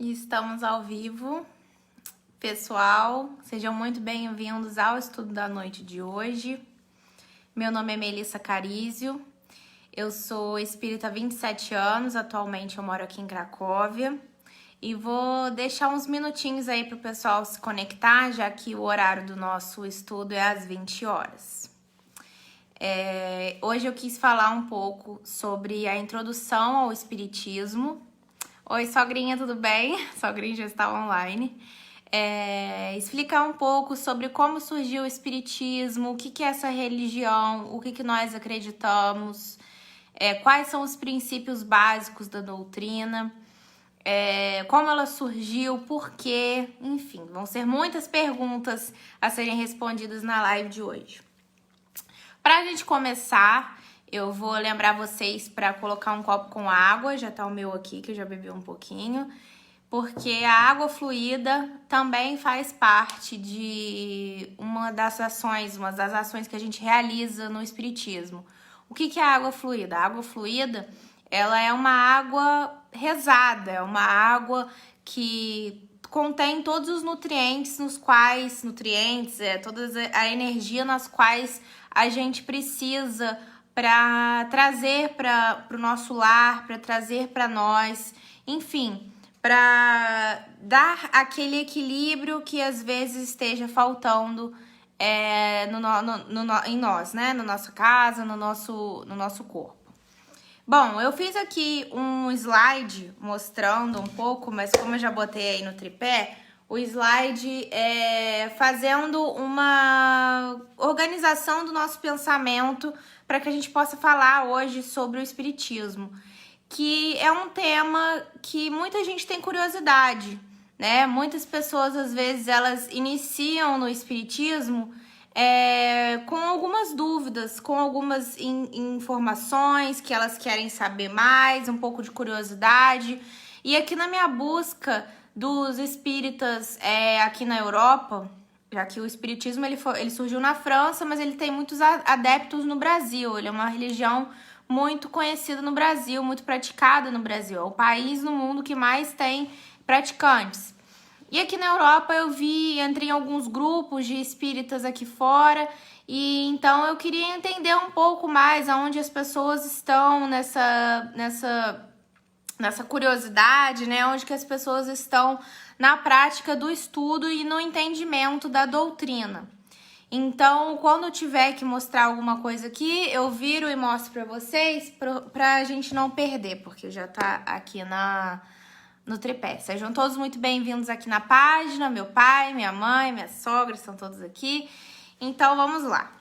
E estamos ao vivo. Pessoal, sejam muito bem-vindos ao estudo da noite de hoje. Meu nome é Melissa Carizio, eu sou espírita há 27 anos, atualmente eu moro aqui em Cracóvia. E vou deixar uns minutinhos aí para o pessoal se conectar, já que o horário do nosso estudo é às 20 horas. Hoje eu quis falar um pouco sobre a introdução ao espiritismo. Oi, sogrinha, tudo bem? Sogrinha já está online. Explicar um pouco sobre como surgiu o espiritismo, o que é essa religião, o que nós acreditamos, quais são os princípios básicos da doutrina, como ela surgiu, por quê, enfim, vão ser muitas perguntas a serem respondidas na live de hoje. Para a gente começar, eu vou lembrar vocês para colocar um copo com água, já tá o meu aqui, que eu já bebi um pouquinho, porque a água fluida também faz parte de uma das ações que a gente realiza no espiritismo. O que é a água fluida? A água fluida, ela é uma água rezada, é uma água que contém todos os nutrientes toda a energia nas quais a gente precisa para trazer para o nosso lar, para trazer para nós, enfim, para dar aquele equilíbrio que às vezes esteja faltando em nós, né? Na nossa casa, no nosso corpo. Bom, eu fiz aqui um slide mostrando um pouco, mas como eu já botei aí no tripé, o slide fazendo uma organização do nosso pensamento para que a gente possa falar hoje sobre o espiritismo, que é um tema que muita gente tem curiosidade, né? Muitas pessoas, às vezes, elas iniciam no espiritismo com algumas dúvidas, com algumas informações que elas querem saber mais, um pouco de curiosidade. E aqui na minha busca dos espíritas aqui na Europa, já que o espiritismo ele surgiu na França, mas ele tem muitos adeptos no Brasil. Ele é uma religião muito conhecida no Brasil, muito praticada no Brasil. É o país no mundo que mais tem praticantes. E aqui na Europa eu entrei em alguns grupos de espíritas aqui fora, e então eu queria entender um pouco mais aonde as pessoas estão nessa curiosidade, né? Onde que as pessoas estão na prática do estudo e no entendimento da doutrina. Então, quando eu tiver que mostrar alguma coisa aqui, eu viro e mostro para vocês, pra gente não perder, porque já tá aqui no tripé. Sejam todos muito bem-vindos aqui na página. Meu pai, minha mãe, minha sogra estão todos aqui. Então, vamos lá.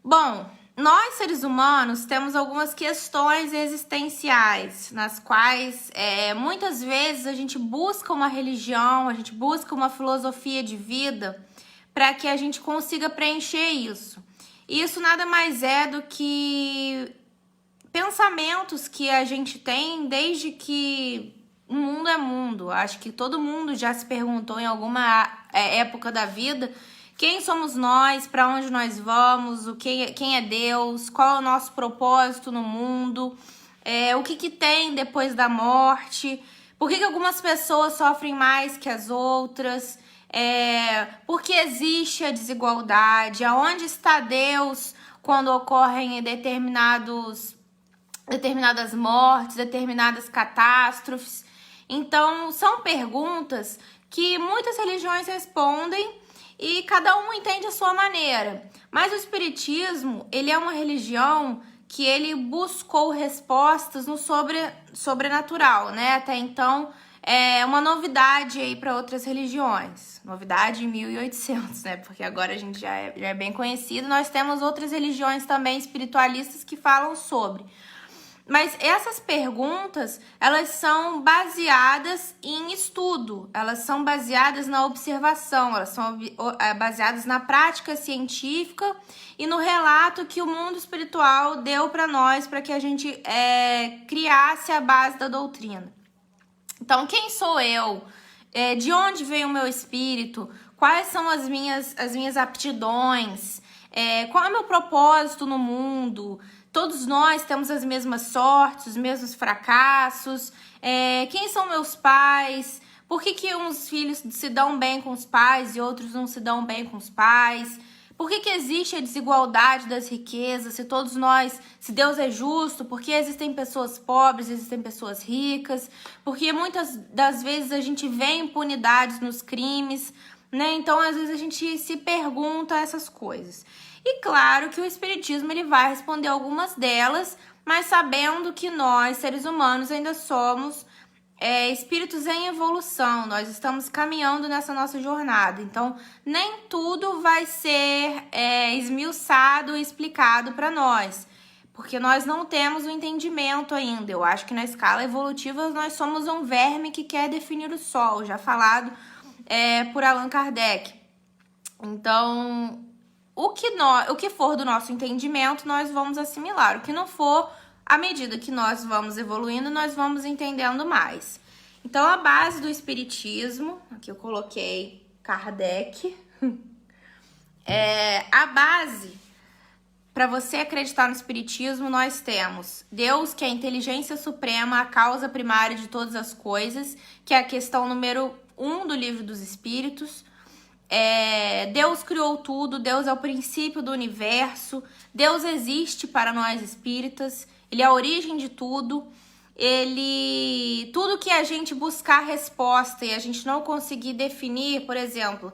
Bom, nós, seres humanos, temos algumas questões existenciais, nas quais muitas vezes a gente busca uma religião, a gente busca uma filosofia de vida para que a gente consiga preencher isso. E isso nada mais é do que pensamentos que a gente tem desde que o mundo é mundo. Acho que todo mundo já se perguntou em alguma época da vida quem somos nós, para onde nós vamos, quem é Deus, qual é o nosso propósito no mundo, o que tem depois da morte, por que algumas pessoas sofrem mais que as outras, por que existe a desigualdade, aonde está Deus quando ocorrem determinadas mortes, determinadas catástrofes. Então, são perguntas que muitas religiões respondem e cada um entende a sua maneira. Mas o espiritismo, ele é uma religião que ele buscou respostas no sobrenatural, né? Até então, é uma novidade aí para outras religiões. Novidade em 1800, né? Porque agora a gente já é bem conhecido. Nós temos outras religiões também espiritualistas que falam sobre. Mas essas perguntas, elas são baseadas em estudo, elas são baseadas na observação, elas são baseadas na prática científica e no relato que o mundo espiritual deu para nós, para que a gente criasse a base da doutrina. Então, quem sou eu? De onde vem o meu espírito? Quais são as minhas aptidões? Qual é o meu propósito no mundo? todos nós temos as mesmas sortes, os mesmos fracassos. Quem são meus pais? Por que uns filhos se dão bem com os pais e outros não se dão bem com os pais? Por que existe a desigualdade das riquezas? Se Deus é justo, por que existem pessoas pobres, existem pessoas ricas? Porque muitas das vezes a gente vê impunidades nos crimes, né? Então, às vezes a gente se pergunta essas coisas. E claro que o Espiritismo ele vai responder algumas delas, mas sabendo que nós, seres humanos, ainda somos espíritos em evolução, nós estamos caminhando nessa nossa jornada, então nem tudo vai ser esmiuçado e explicado para nós, porque nós não temos o entendimento ainda. Eu acho que na escala evolutiva nós somos um verme que quer definir o sol, já falado por Allan Kardec. Então, o que for do nosso entendimento, nós vamos assimilar. O que não for, à medida que nós vamos evoluindo, nós vamos entendendo mais. Então, a base do Espiritismo, aqui eu coloquei Kardec, a base, para você acreditar no Espiritismo, nós temos Deus, que é a inteligência suprema, a causa primária de todas as coisas, que é a questão número 1 do Livro dos Espíritos. Deus criou tudo, Deus é o princípio do universo, Deus existe para nós espíritas, Ele é a origem de tudo. Tudo que a gente buscar resposta e a gente não conseguir definir, por exemplo,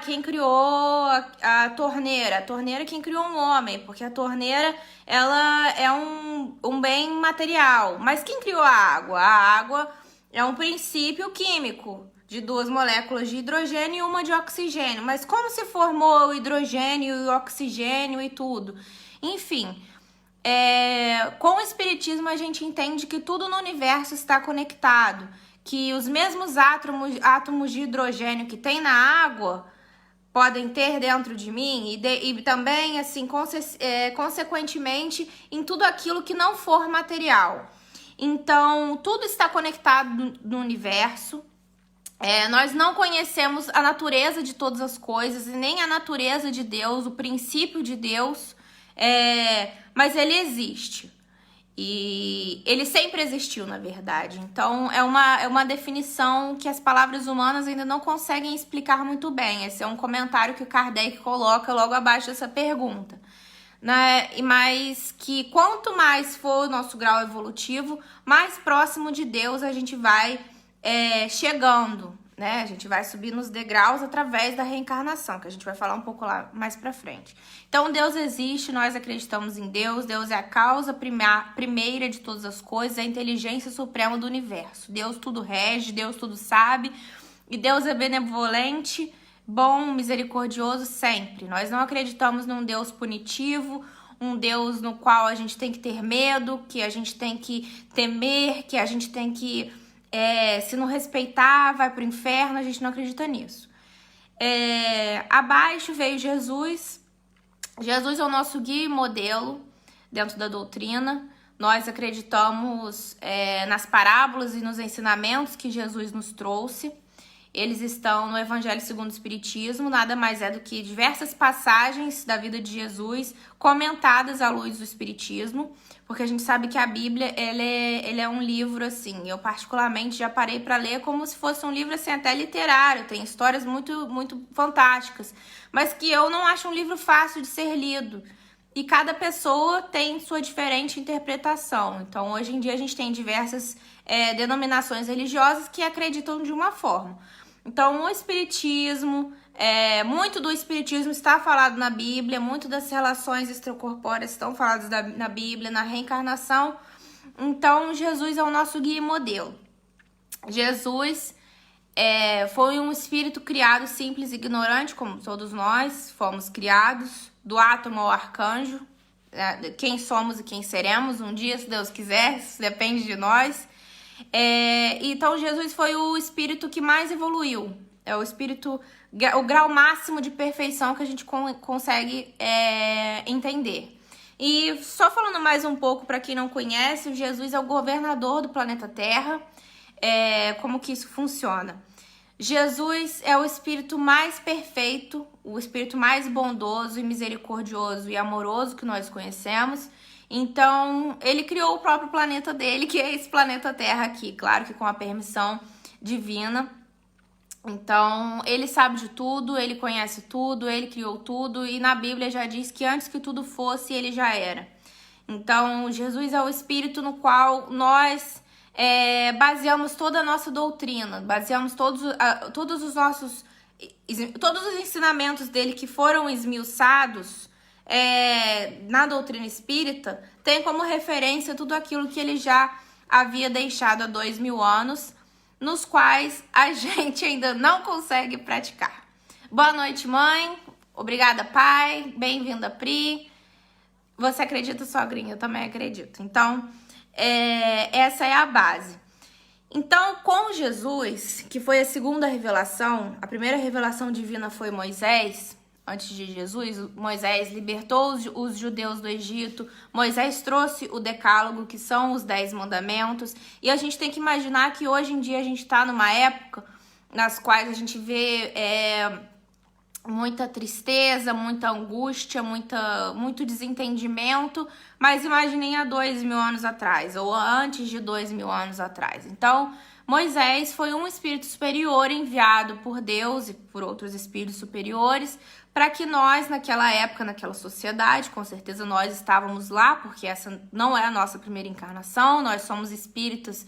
quem criou a torneira? A torneira quem criou um homem, porque a torneira ela é um bem material. Mas quem criou a água? A água é um princípio químico de 2 moléculas de hidrogênio e uma de oxigênio. Mas como se formou o hidrogênio e o oxigênio e tudo? Enfim, com o Espiritismo a gente entende que tudo no universo está conectado, que os mesmos átomos de hidrogênio que tem na água podem ter dentro de mim e também, assim, consequentemente, em tudo aquilo que não for material. Então, tudo está conectado no universo. Nós não conhecemos a natureza de todas as coisas e nem a natureza de Deus, o princípio de Deus, mas ele existe. E ele sempre existiu, na verdade. Então, é uma definição que as palavras humanas ainda não conseguem explicar muito bem. Esse é um comentário que o Kardec coloca logo abaixo dessa pergunta. Né? Mas que quanto mais for o nosso grau evolutivo, mais próximo de Deus a gente vai chegando, né? A gente vai subir nos degraus através da reencarnação, que a gente vai falar um pouco lá mais pra frente. Então, Deus existe, nós acreditamos em Deus. Deus é a causa primeira de todas as coisas, a inteligência suprema do universo. Deus tudo rege, Deus tudo sabe, e Deus é benevolente, bom, misericordioso sempre. Nós não acreditamos num Deus punitivo, um Deus no qual a gente tem que ter medo, que a gente tem que temer, que a gente tem que... se não respeitar, vai pro inferno. A gente não acredita nisso. Abaixo veio Jesus. Jesus é o nosso guia e modelo dentro da doutrina. Nós acreditamos nas parábolas e nos ensinamentos que Jesus nos trouxe. Eles estão no Evangelho segundo o Espiritismo, nada mais é do que diversas passagens da vida de Jesus comentadas à luz do Espiritismo, porque a gente sabe que a Bíblia ele é um livro, assim, eu particularmente já parei para ler como se fosse um livro assim, até literário, tem histórias muito, muito fantásticas, mas que eu não acho um livro fácil de ser lido. E cada pessoa tem sua diferente interpretação. Então, hoje em dia, a gente tem diversas denominações religiosas que acreditam de uma forma. Então, o Espiritismo, muito do Espiritismo está falado na Bíblia, muito das relações extracorpóreas estão faladas na Bíblia, na reencarnação. Então, Jesus é o nosso guia e modelo. Jesus foi um espírito criado simples e ignorante, como todos nós fomos criados, do átomo ao arcanjo, quem somos e quem seremos um dia, se Deus quiser, isso depende de nós. Então, Jesus foi o espírito que mais evoluiu, o grau máximo de perfeição que a gente consegue entender. E só falando mais um pouco para quem não conhece, Jesus é o governador do planeta Terra. Como que isso funciona? Jesus é o espírito mais perfeito, o espírito mais bondoso e misericordioso e amoroso que nós conhecemos. Então, ele criou o próprio planeta dele, que é esse planeta Terra aqui, claro que com a permissão divina. Então, ele sabe de tudo, ele conhece tudo, ele criou tudo, e na Bíblia já diz que antes que tudo fosse, ele já era. Então, Jesus é o Espírito no qual nós baseamos toda a nossa doutrina, baseamos todos os ensinamentos dele que foram esmiuçados na doutrina espírita, tem como referência tudo aquilo que ele já havia deixado há 2000 anos, nos quais a gente ainda não consegue praticar. Boa noite, mãe. Obrigada, pai. Bem-vinda, Pri. Você acredita, sogrinha? Eu também acredito. Então, essa é a base. Então, com Jesus, que foi a segunda revelação, a primeira revelação divina foi Moisés. Antes de Jesus, Moisés libertou os judeus do Egito. Moisés trouxe o decálogo, que são os 10 mandamentos. E a gente tem que imaginar que hoje em dia a gente está numa época nas quais a gente vê muita tristeza, muita angústia, muito desentendimento, mas imaginem há 2000 anos atrás, ou antes de 2000 anos atrás. Então, Moisés foi um espírito superior enviado por Deus e por outros espíritos superiores, para que nós, naquela época, naquela sociedade, com certeza nós estávamos lá, porque essa não é a nossa primeira encarnação, nós somos espíritas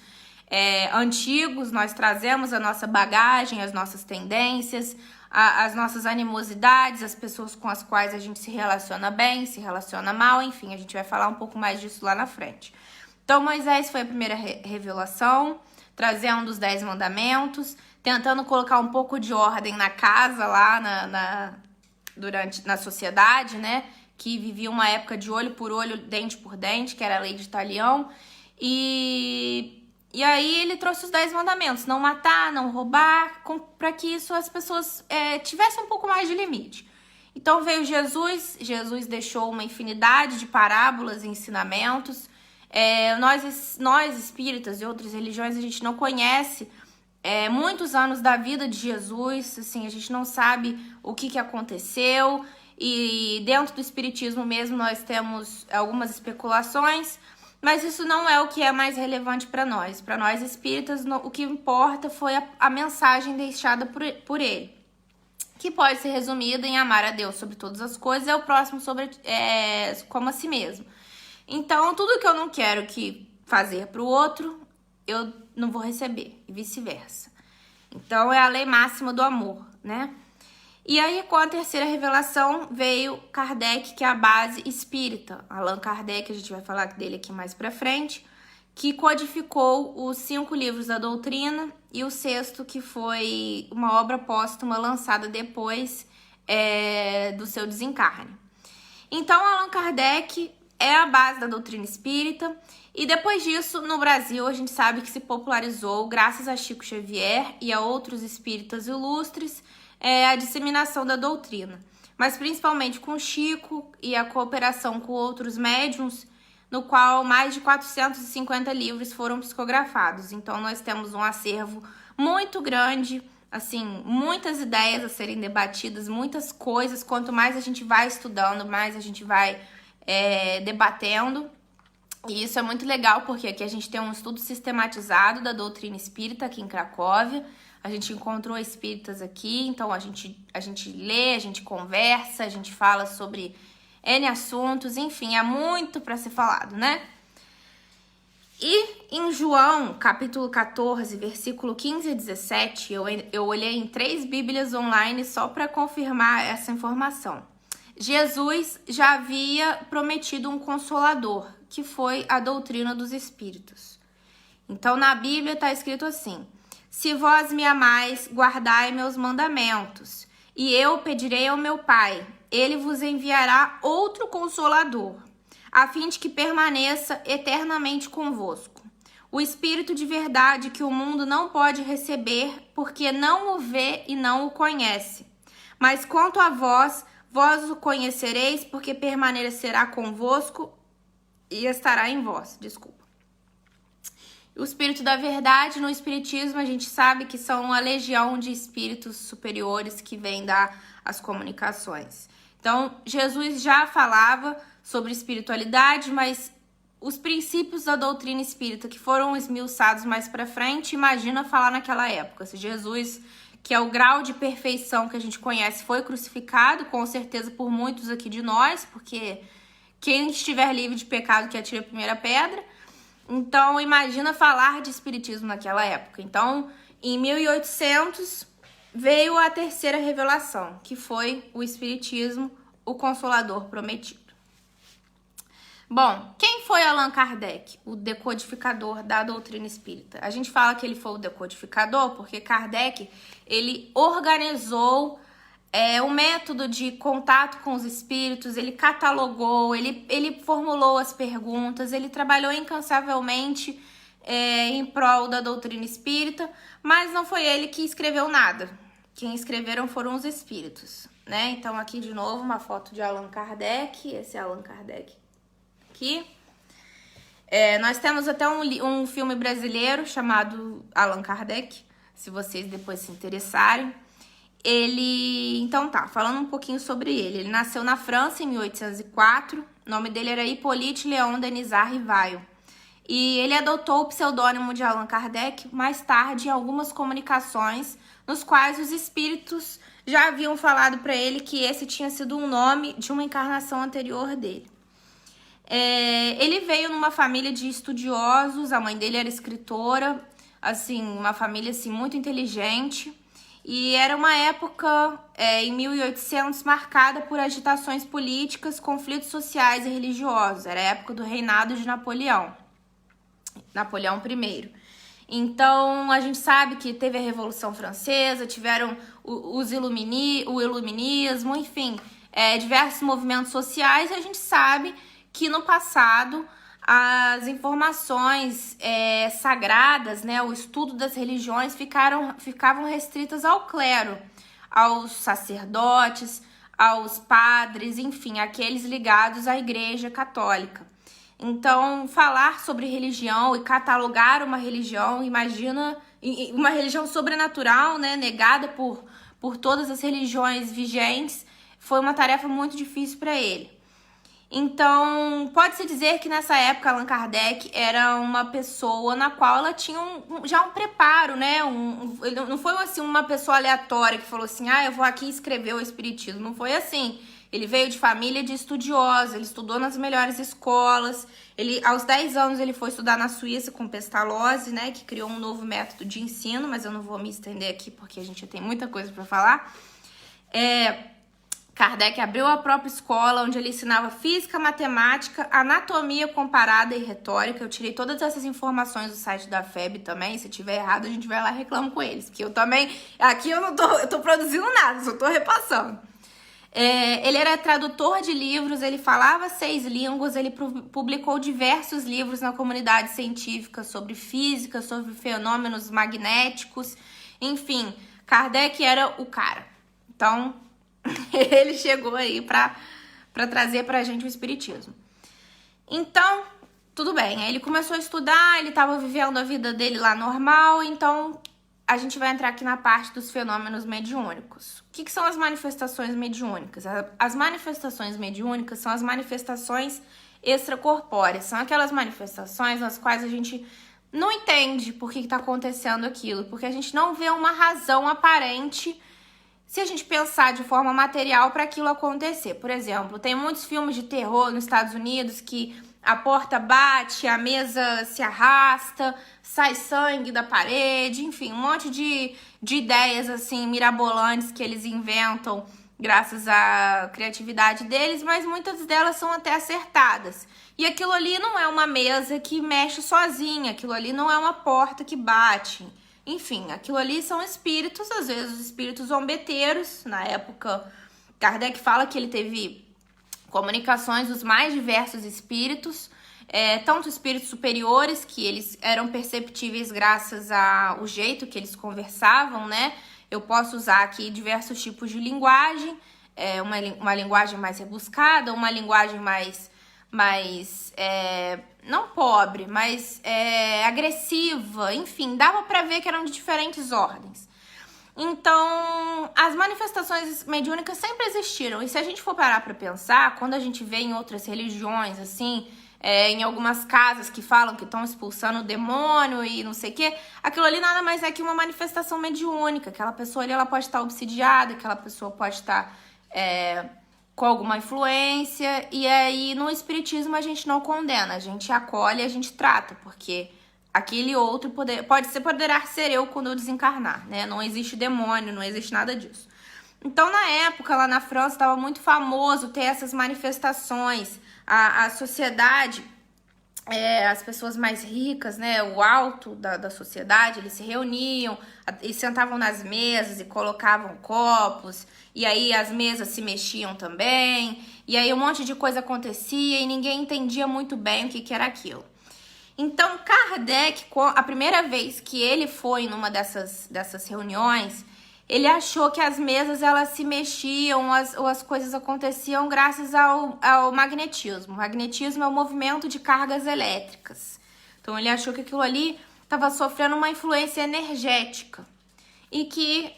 antigos, nós trazemos a nossa bagagem, as nossas tendências, as nossas animosidades, as pessoas com as quais a gente se relaciona bem, se relaciona mal, enfim, a gente vai falar um pouco mais disso lá na frente. Então, Moisés foi a primeira revelação, trazendo os 10 mandamentos, tentando colocar um pouco de ordem na casa lá na sociedade, né? Que vivia uma época de olho por olho, dente por dente, que era a lei de Talião. E aí ele trouxe os 10 mandamentos, não matar, não roubar, para que isso as pessoas tivessem um pouco mais de limite. Então veio Jesus deixou uma infinidade de parábolas e ensinamentos. Nós espíritas e outras religiões, a gente não conhece muitos anos da vida de Jesus, assim, a gente não sabe o que aconteceu, e dentro do espiritismo mesmo nós temos algumas especulações, mas isso não é o que é mais relevante para nós. Para nós espíritas, o que importa foi a mensagem deixada por ele, que pode ser resumida em amar a Deus sobre todas as coisas e ao próximo como a si mesmo. Então, tudo que eu não quero fazer para o outro, eu não vou receber, e vice-versa. Então, é a lei máxima do amor, né? E aí, com a terceira revelação, veio Kardec, que é a base espírita. Allan Kardec, a gente vai falar dele aqui mais pra frente, que codificou os 5 livros da doutrina e o 6º, que foi uma obra póstuma lançada depois do seu desencarne. Então, Allan Kardec é a base da doutrina espírita, e depois disso, no Brasil, a gente sabe que se popularizou, graças a Chico Xavier e a outros espíritas ilustres, a disseminação da doutrina. Mas principalmente com Chico e a cooperação com outros médiuns, no qual mais de 450 livros foram psicografados. Então, nós temos um acervo muito grande, assim, muitas ideias a serem debatidas, muitas coisas. Quanto mais a gente vai estudando, mais a gente vai debatendo. E isso é muito legal, porque aqui a gente tem um estudo sistematizado da doutrina espírita aqui em Cracóvia. A gente encontrou espíritas aqui, então a gente lê, a gente conversa, a gente fala sobre N assuntos, enfim, é muito para ser falado, né? E em João, capítulo 14, versículo 15 a 17, eu olhei em 3 bíblias online só para confirmar essa informação. Jesus já havia prometido um consolador, que foi a doutrina dos espíritos. Então, na Bíblia está escrito assim: se vós me amais, guardai meus mandamentos, e eu pedirei ao meu Pai, ele vos enviará outro consolador, a fim de que permaneça eternamente convosco. O Espírito de verdade que o mundo não pode receber, porque não o vê e não o conhece. Mas quanto a vós o conhecereis, porque permanecerá convosco e estará em vós. Desculpa. O Espírito da verdade, no Espiritismo, a gente sabe que são uma legião de espíritos superiores que vêm dar as comunicações. Então, Jesus já falava sobre espiritualidade, mas os princípios da doutrina espírita que foram esmiuçados mais pra frente, imagina falar naquela época. Se Jesus, que é o grau de perfeição que a gente conhece, foi crucificado, com certeza por muitos aqui de nós, porque quem estiver livre de pecado que atire a primeira pedra. Então, imagina falar de espiritismo naquela época. Então, em 1800, veio a terceira revelação, que foi o espiritismo, o Consolador Prometido. Bom, quem foi Allan Kardec, o decodificador da doutrina espírita? A gente fala que ele foi o decodificador porque Kardec, ele organizou o método de contato com os espíritos, ele catalogou, ele formulou as perguntas, ele trabalhou incansavelmente em prol da doutrina espírita, mas não foi ele que escreveu nada. Quem escreveram foram os espíritos, né? Então aqui de novo uma foto de Allan Kardec, esse é Allan Kardec aqui. Nós temos até um filme brasileiro chamado Allan Kardec, se vocês depois se interessarem. Então tá, falando um pouquinho sobre ele. Ele nasceu na França em 1804, o nome dele era Hippolyte Léon Denisard Rivail. E ele adotou o pseudônimo de Allan Kardec mais tarde em algumas comunicações, nos quais os espíritos já haviam falado para ele que esse tinha sido um nome de uma encarnação anterior dele. Ele veio numa família de estudiosos, a mãe dele era escritora, assim, uma família assim, muito inteligente. E era uma época, em 1800, marcada por agitações políticas, conflitos sociais e religiosos. Era a época do reinado de Napoleão I. Então, a gente sabe que teve a Revolução Francesa, tiveram o Iluminismo, enfim, diversos movimentos sociais. E a gente sabe que no passado as informações sagradas, né, o estudo das religiões ficavam restritas ao clero, aos sacerdotes, aos padres, enfim, aqueles ligados à Igreja Católica. Então, falar sobre religião e catalogar uma religião, imagina uma religião sobrenatural, né, negada por todas as religiões vigentes, foi uma tarefa muito difícil para ele. Então, pode-se dizer que nessa época Allan Kardec era uma pessoa na qual ela tinha já um preparo, né? Não foi assim uma pessoa aleatória que falou assim, eu vou aqui escrever o espiritismo. Não foi assim. Ele veio de família de estudiosos, ele estudou nas melhores escolas. Aos 10 anos ele foi estudar na Suíça com Pestalozzi, né? Que criou um novo método de ensino, mas eu não vou me estender aqui porque a gente já tem muita coisa para falar. Kardec abriu a própria escola, onde ele ensinava física, matemática, anatomia comparada e retórica. Eu tirei todas essas informações do site da FEB também. Se tiver errado, a gente vai lá e reclama com eles. Porque eu também... Aqui eu tô produzindo nada, só tô repassando. Ele era tradutor de livros, ele falava 6 línguas, ele publicou diversos livros na comunidade científica sobre física, sobre fenômenos magnéticos. Enfim, Kardec era o cara. Então... ele chegou aí pra trazer pra gente o espiritismo. Então, tudo bem. Aí ele começou a estudar, ele tava vivendo a vida dele lá normal, então a gente vai entrar aqui na parte dos fenômenos mediúnicos. O que são as manifestações mediúnicas? As manifestações mediúnicas são as manifestações extracorpóreas. São aquelas manifestações nas quais a gente não entende por que tá acontecendo aquilo, porque a gente não vê uma razão aparente se a gente pensar de forma material para aquilo acontecer. Por exemplo, tem muitos filmes de terror nos Estados Unidos que a porta bate, a mesa se arrasta, sai sangue da parede, enfim, um monte de ideias assim mirabolantes que eles inventam graças à criatividade deles, mas muitas delas são até acertadas. E aquilo ali não é uma mesa que mexe sozinha, aquilo ali não é uma porta que bate. Enfim, aquilo ali são espíritos, às vezes espíritos zombeteiros. Na época, Kardec fala que ele teve comunicações dos mais diversos espíritos, tanto espíritos superiores, que eles eram perceptíveis graças ao jeito que eles conversavam, né? Eu posso usar aqui diversos tipos de linguagem, uma linguagem mais rebuscada, uma linguagem mais não pobre, mas agressiva, enfim, dava pra ver que eram de diferentes ordens. Então, as manifestações mediúnicas sempre existiram. E se a gente for parar pra pensar, quando a gente vê em outras religiões, assim, em algumas casas que falam que estão expulsando o demônio e não sei o quê, aquilo ali nada mais é que uma manifestação mediúnica. Aquela pessoa ali, ela pode estar obsidiada, aquela pessoa pode estar com alguma influência. E aí, no espiritismo, a gente não condena, a gente acolhe, a gente trata, porque aquele outro poderá ser eu quando eu desencarnar, né? Não existe demônio, não existe nada disso. Então, na época, lá na França, estava muito famoso ter essas manifestações. A sociedade, as pessoas mais ricas, né? O alto da sociedade, eles se reuniam e sentavam nas mesas e colocavam copos. E aí as mesas se mexiam também. E aí um monte de coisa acontecia e ninguém entendia muito bem o que era aquilo. Então, Kardec, a primeira vez que ele foi numa dessas reuniões, ele achou que as mesas elas se mexiam, as coisas aconteciam graças ao magnetismo. O magnetismo é o movimento de cargas elétricas. Então, ele achou que aquilo ali estava sofrendo uma influência energética e que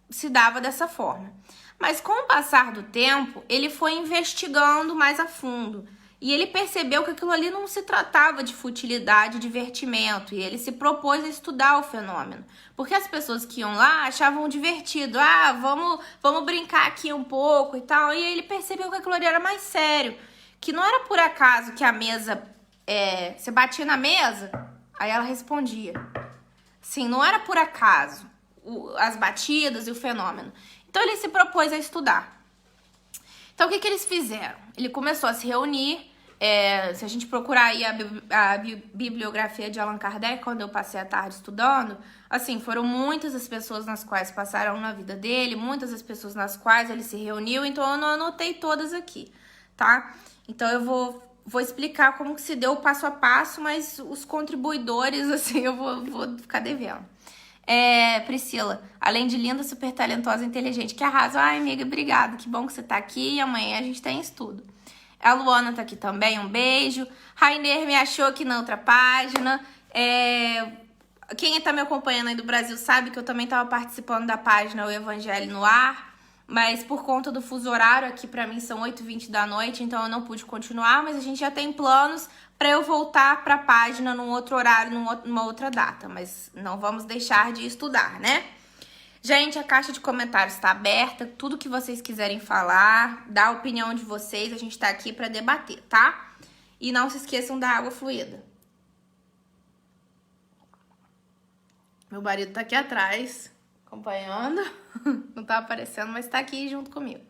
se dava dessa forma. Mas, com o passar do tempo, ele foi investigando mais a fundo. E ele percebeu que aquilo ali não se tratava de futilidade, divertimento. E ele se propôs a estudar o fenômeno. Porque as pessoas que iam lá achavam divertido. Ah, vamos brincar aqui um pouco e tal. E aí ele percebeu que aquilo ali era mais sério. Que não era por acaso que a mesa... você batia na mesa, aí ela respondia. Sim, não era por acaso as batidas e o fenômeno. Então ele se propôs a estudar. Então, o que eles fizeram? Ele começou a se reunir, se a gente procurar aí a bibliografia de Allan Kardec, quando eu passei a tarde estudando, assim, foram muitas as pessoas nas quais passaram na vida dele, muitas as pessoas nas quais ele se reuniu, então eu não anotei todas aqui, tá? Então, eu vou explicar como que se deu o passo a passo, mas os contribuidores, assim, eu vou ficar devendo. Priscila, além de linda, super talentosa e inteligente, que arrasa. Ai, amiga, obrigada, que bom que você tá aqui e amanhã a gente tem estudo. A Luana tá aqui também, um beijo. Rainer me achou aqui na outra página. Quem tá me acompanhando aí do Brasil sabe que eu também tava participando da página O Evangelho no Ar, mas por conta do fuso horário aqui pra mim são 8h20 da noite, então eu não pude continuar, mas a gente já tem planos para eu voltar para a página num outro horário, numa outra data. Mas não vamos deixar de estudar, né? Gente, a caixa de comentários está aberta. Tudo que vocês quiserem falar, dar a opinião de vocês, a gente tá aqui para debater, tá? E não se esqueçam da água fluida. Meu marido tá aqui atrás, acompanhando. Não tá aparecendo, mas tá aqui junto comigo.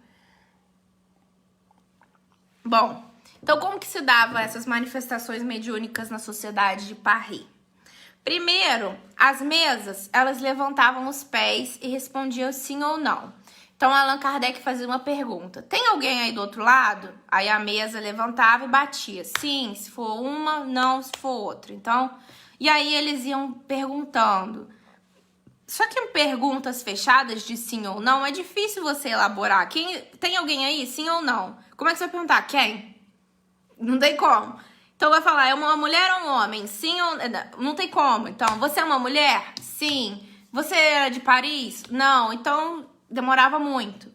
Bom... Então, como que se dava essas manifestações mediúnicas na sociedade de Paris? Primeiro, as mesas, elas levantavam os pés e respondiam sim ou não. Então, Allan Kardec fazia uma pergunta. Tem alguém aí do outro lado? Aí a mesa levantava e batia. Sim, se for uma, não, se for outra. Então, e aí eles iam perguntando. Só que em perguntas fechadas de sim ou não, é difícil você elaborar. Tem alguém aí? Sim ou não? Como é que você vai perguntar? Quem? Não tem como. Então, vai falar, é uma mulher ou um homem? Sim ou... Não tem como. Então, você é uma mulher? Sim. Você era de Paris? Não. Então, demorava muito.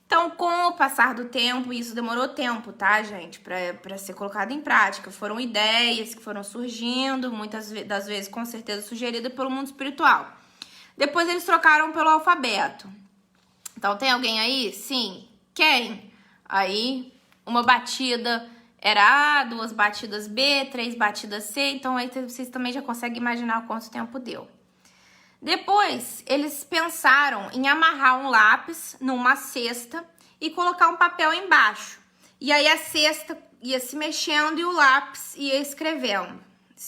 Então, com o passar do tempo, isso demorou tempo, tá, gente? Pra ser colocado em prática. Foram ideias que foram surgindo, muitas das vezes, com certeza, sugeridas pelo mundo espiritual. Depois, eles trocaram pelo alfabeto. Então, tem alguém aí? Sim. Quem? Aí, uma batida... Era A, 2 batidas B, 3 batidas C, então aí vocês também já conseguem imaginar quanto tempo deu. Depois, eles pensaram em amarrar um lápis numa cesta e colocar um papel embaixo. E aí a cesta ia se mexendo e o lápis ia escrevendo.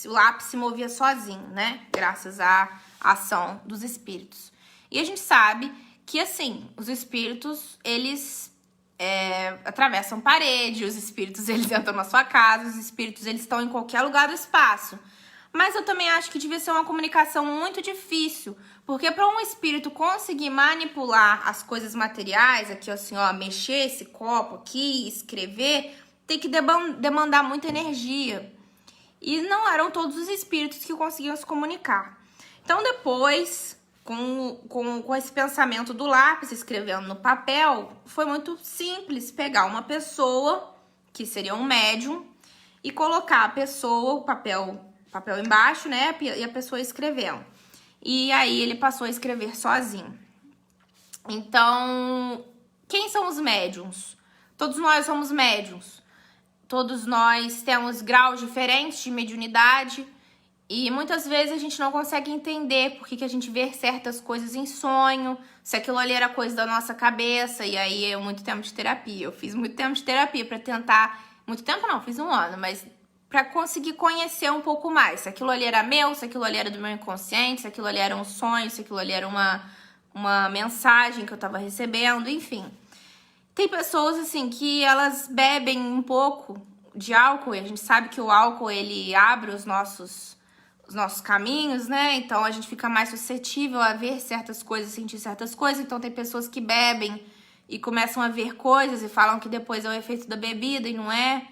O lápis se movia sozinho, né? Graças à ação dos espíritos. E a gente sabe que, assim, os espíritos, eles... atravessam parede, os espíritos eles entram na sua casa, os espíritos eles estão em qualquer lugar do espaço. Mas eu também acho que devia ser uma comunicação muito difícil, porque para um espírito conseguir manipular as coisas materiais, aqui assim, ó, mexer esse copo aqui, escrever, tem que demandar muita energia. E não eram todos os espíritos que conseguiam se comunicar. Então depois com esse pensamento do lápis, escrevendo no papel, foi muito simples pegar uma pessoa, que seria um médium, e colocar a pessoa, o papel embaixo, né? E a pessoa escrevendo. E aí ele passou a escrever sozinho. Então, quem são os médiums? Todos nós somos médiums. Todos nós temos graus diferentes de mediunidade. E muitas vezes a gente não consegue entender por que a gente vê certas coisas em sonho, se aquilo ali era coisa da nossa cabeça. E aí é muito tempo de terapia. Eu fiz muito tempo de terapia pra tentar... Muito tempo não, fiz 1 ano, mas pra conseguir conhecer um pouco mais. Se aquilo ali era meu, se aquilo ali era do meu inconsciente, se aquilo ali era um sonho, se aquilo ali era uma mensagem que eu tava recebendo, enfim. Tem pessoas, assim, que elas bebem um pouco de álcool, e a gente sabe que o álcool, ele abre os nossos caminhos, né? Então, a gente fica mais suscetível a ver certas coisas, sentir certas coisas. Então, tem pessoas que bebem e começam a ver coisas e falam que depois é o efeito da bebida e não é.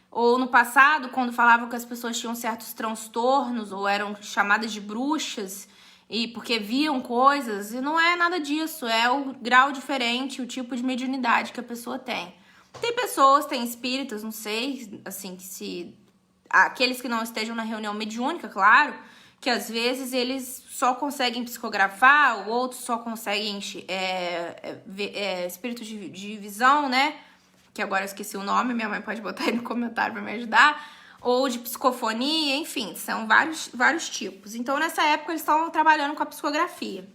Ou no passado, quando falavam que as pessoas tinham certos transtornos ou eram chamadas de bruxas, e porque viam coisas, e não é nada disso, é o grau diferente, o tipo de mediunidade que a pessoa tem. Tem pessoas, tem espíritas, não sei, assim, que se... Aqueles que não estejam na reunião mediúnica, claro, que às vezes eles só conseguem psicografar, ou outros só conseguem espíritos de visão, né? Que agora eu esqueci o nome, minha mãe pode botar aí no comentário pra me ajudar. Ou de psicofonia, enfim, são vários tipos. Então, nessa época, eles estavam trabalhando com a psicografia.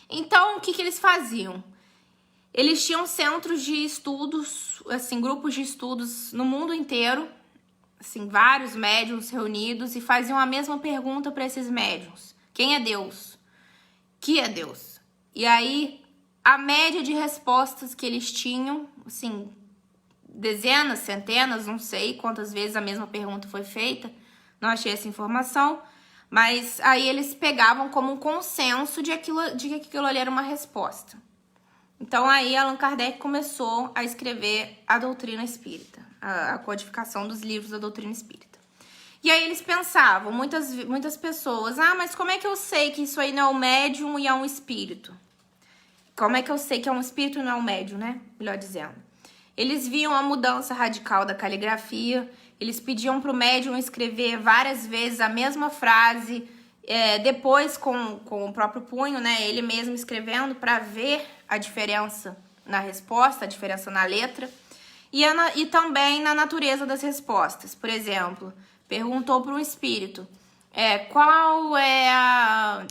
Então, o que eles faziam? Eles tinham centros de estudos, assim, grupos de estudos no mundo inteiro, assim, vários médiuns reunidos, e faziam a mesma pergunta para esses médiuns. Quem é Deus? Que é Deus? E aí, a média de respostas que eles tinham, assim, dezenas, centenas, não sei quantas vezes a mesma pergunta foi feita, não achei essa informação, mas aí eles pegavam como um consenso de que aquilo ali era uma resposta. Então aí Allan Kardec começou a escrever a doutrina espírita, a codificação dos livros da doutrina espírita. E aí eles pensavam, muitas pessoas, mas como é que eu sei que isso aí não é um médium e é um espírito? Como é que eu sei que é um espírito e não é um médium, né? Melhor dizendo. Eles viam a mudança radical da caligrafia, eles pediam para o médium escrever várias vezes a mesma frase, depois com o próprio punho, né, ele mesmo escrevendo para ver a diferença na resposta, a diferença na letra, e também na natureza das respostas. Por exemplo, perguntou para um espírito qual é a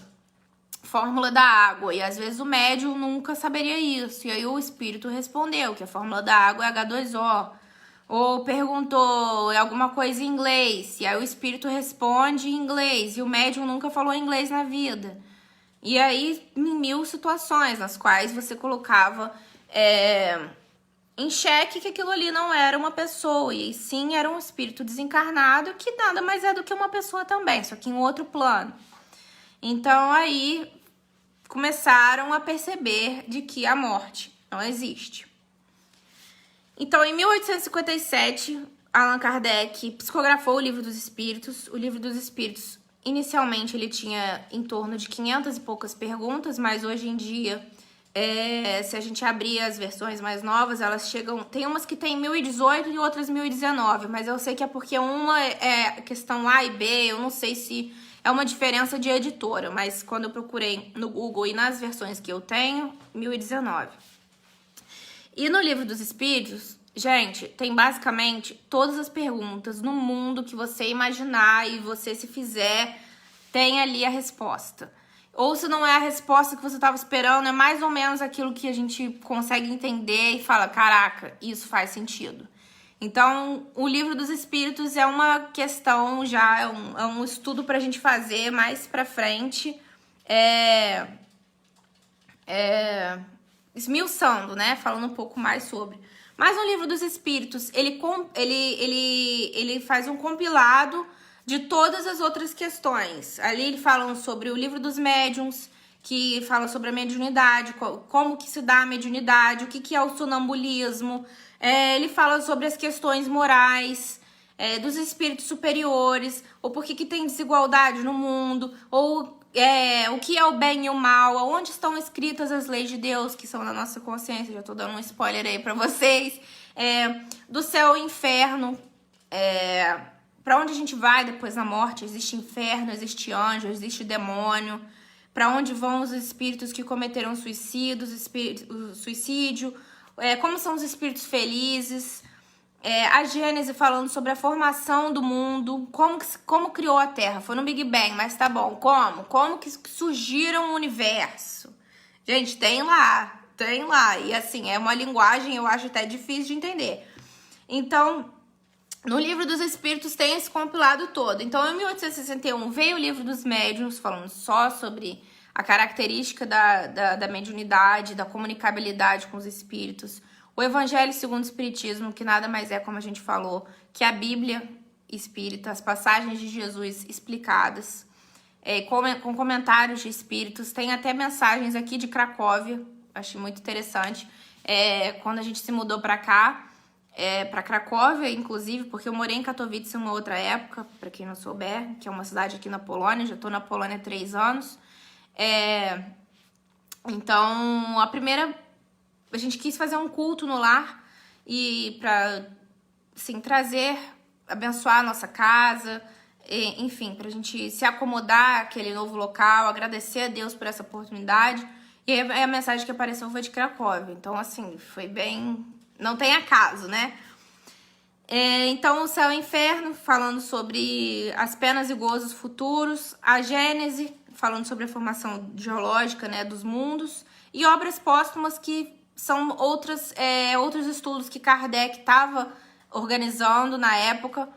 fórmula da água, e às vezes o médium nunca saberia isso, e aí o espírito respondeu que a fórmula da água é H2O, ou perguntou alguma coisa em inglês, e aí o espírito responde em inglês, e o médium nunca falou inglês na vida. E aí, em 1000 situações nas quais você colocava em xeque que aquilo ali não era uma pessoa, e sim era um espírito desencarnado, que nada mais é do que uma pessoa também, só que em outro plano. Então, aí começaram a perceber de que a morte não existe. Então, em 1857, Allan Kardec psicografou o Livro dos Espíritos. O Livro dos Espíritos, inicialmente, ele tinha em torno de 500 e poucas perguntas, mas hoje em dia, se a gente abrir as versões mais novas, elas chegam... Tem umas que tem 1018 e outras 1019, mas eu sei que é porque uma é questão A e B, eu não sei se é uma diferença de editora, mas quando eu procurei no Google e nas versões que eu tenho, 1019. E no Livro dos Espíritos, gente, tem basicamente todas as perguntas no mundo que você imaginar e você, se fizer, tem ali a resposta. Ou se não é a resposta que você estava esperando, é mais ou menos aquilo que a gente consegue entender e fala, caraca, isso faz sentido. Então, o Livro dos Espíritos é uma questão já, é um estudo pra gente fazer mais pra frente, esmiuçando, né? Falando um pouco mais sobre. Mas no Livro dos Espíritos, ele faz um compilado de todas as outras questões. Ali ele fala sobre o Livro dos Médiuns, que fala sobre a mediunidade, como que se dá a mediunidade, o que é o sonambulismo. Ele fala sobre as questões morais, dos espíritos superiores, ou por que tem desigualdade no mundo, ou o que é o bem e o mal, onde estão escritas as leis de Deus, que são na nossa consciência, já tô dando um spoiler aí pra vocês, do céu e inferno, pra onde a gente vai depois da morte, existe inferno, existe anjo, existe demônio, pra onde vão os espíritos que cometeram suicídio, como são os espíritos felizes, a Gênese falando sobre a formação do mundo, como criou a Terra. Foi no Big Bang, mas tá bom. Como que surgiram o universo? Gente, tem lá. E assim, é uma linguagem, eu acho até difícil de entender. Então, no Livro dos Espíritos tem esse compilado todo. Então, em 1861, veio o Livro dos Médiuns, falando só sobre a característica da mediunidade, da comunicabilidade com os espíritos. O Evangelho segundo o Espiritismo, que nada mais é, como a gente falou, que a Bíblia espírita, as passagens de Jesus explicadas, com comentários de espíritos. Tem até mensagens aqui de Cracóvia, achei muito interessante. Quando a gente se mudou para cá, para Cracóvia, inclusive, porque eu morei em Katowice em uma outra época, para quem não souber, que é uma cidade aqui na Polônia, já estou na Polônia há 3 anos. Então, a gente quis fazer um culto no lar e para, assim, abençoar a nossa casa, enfim, pra gente se acomodar àquele novo local, agradecer a Deus por essa oportunidade. E aí a mensagem que apareceu foi de Cracóvia. Então, assim, foi bem... Não tem acaso, né? Então, o Céu e o Inferno, falando sobre as penas e gozos futuros. A Gênese, falando sobre a formação geológica, né, dos mundos. E obras póstumas que são outros estudos que Kardec estava organizando na época,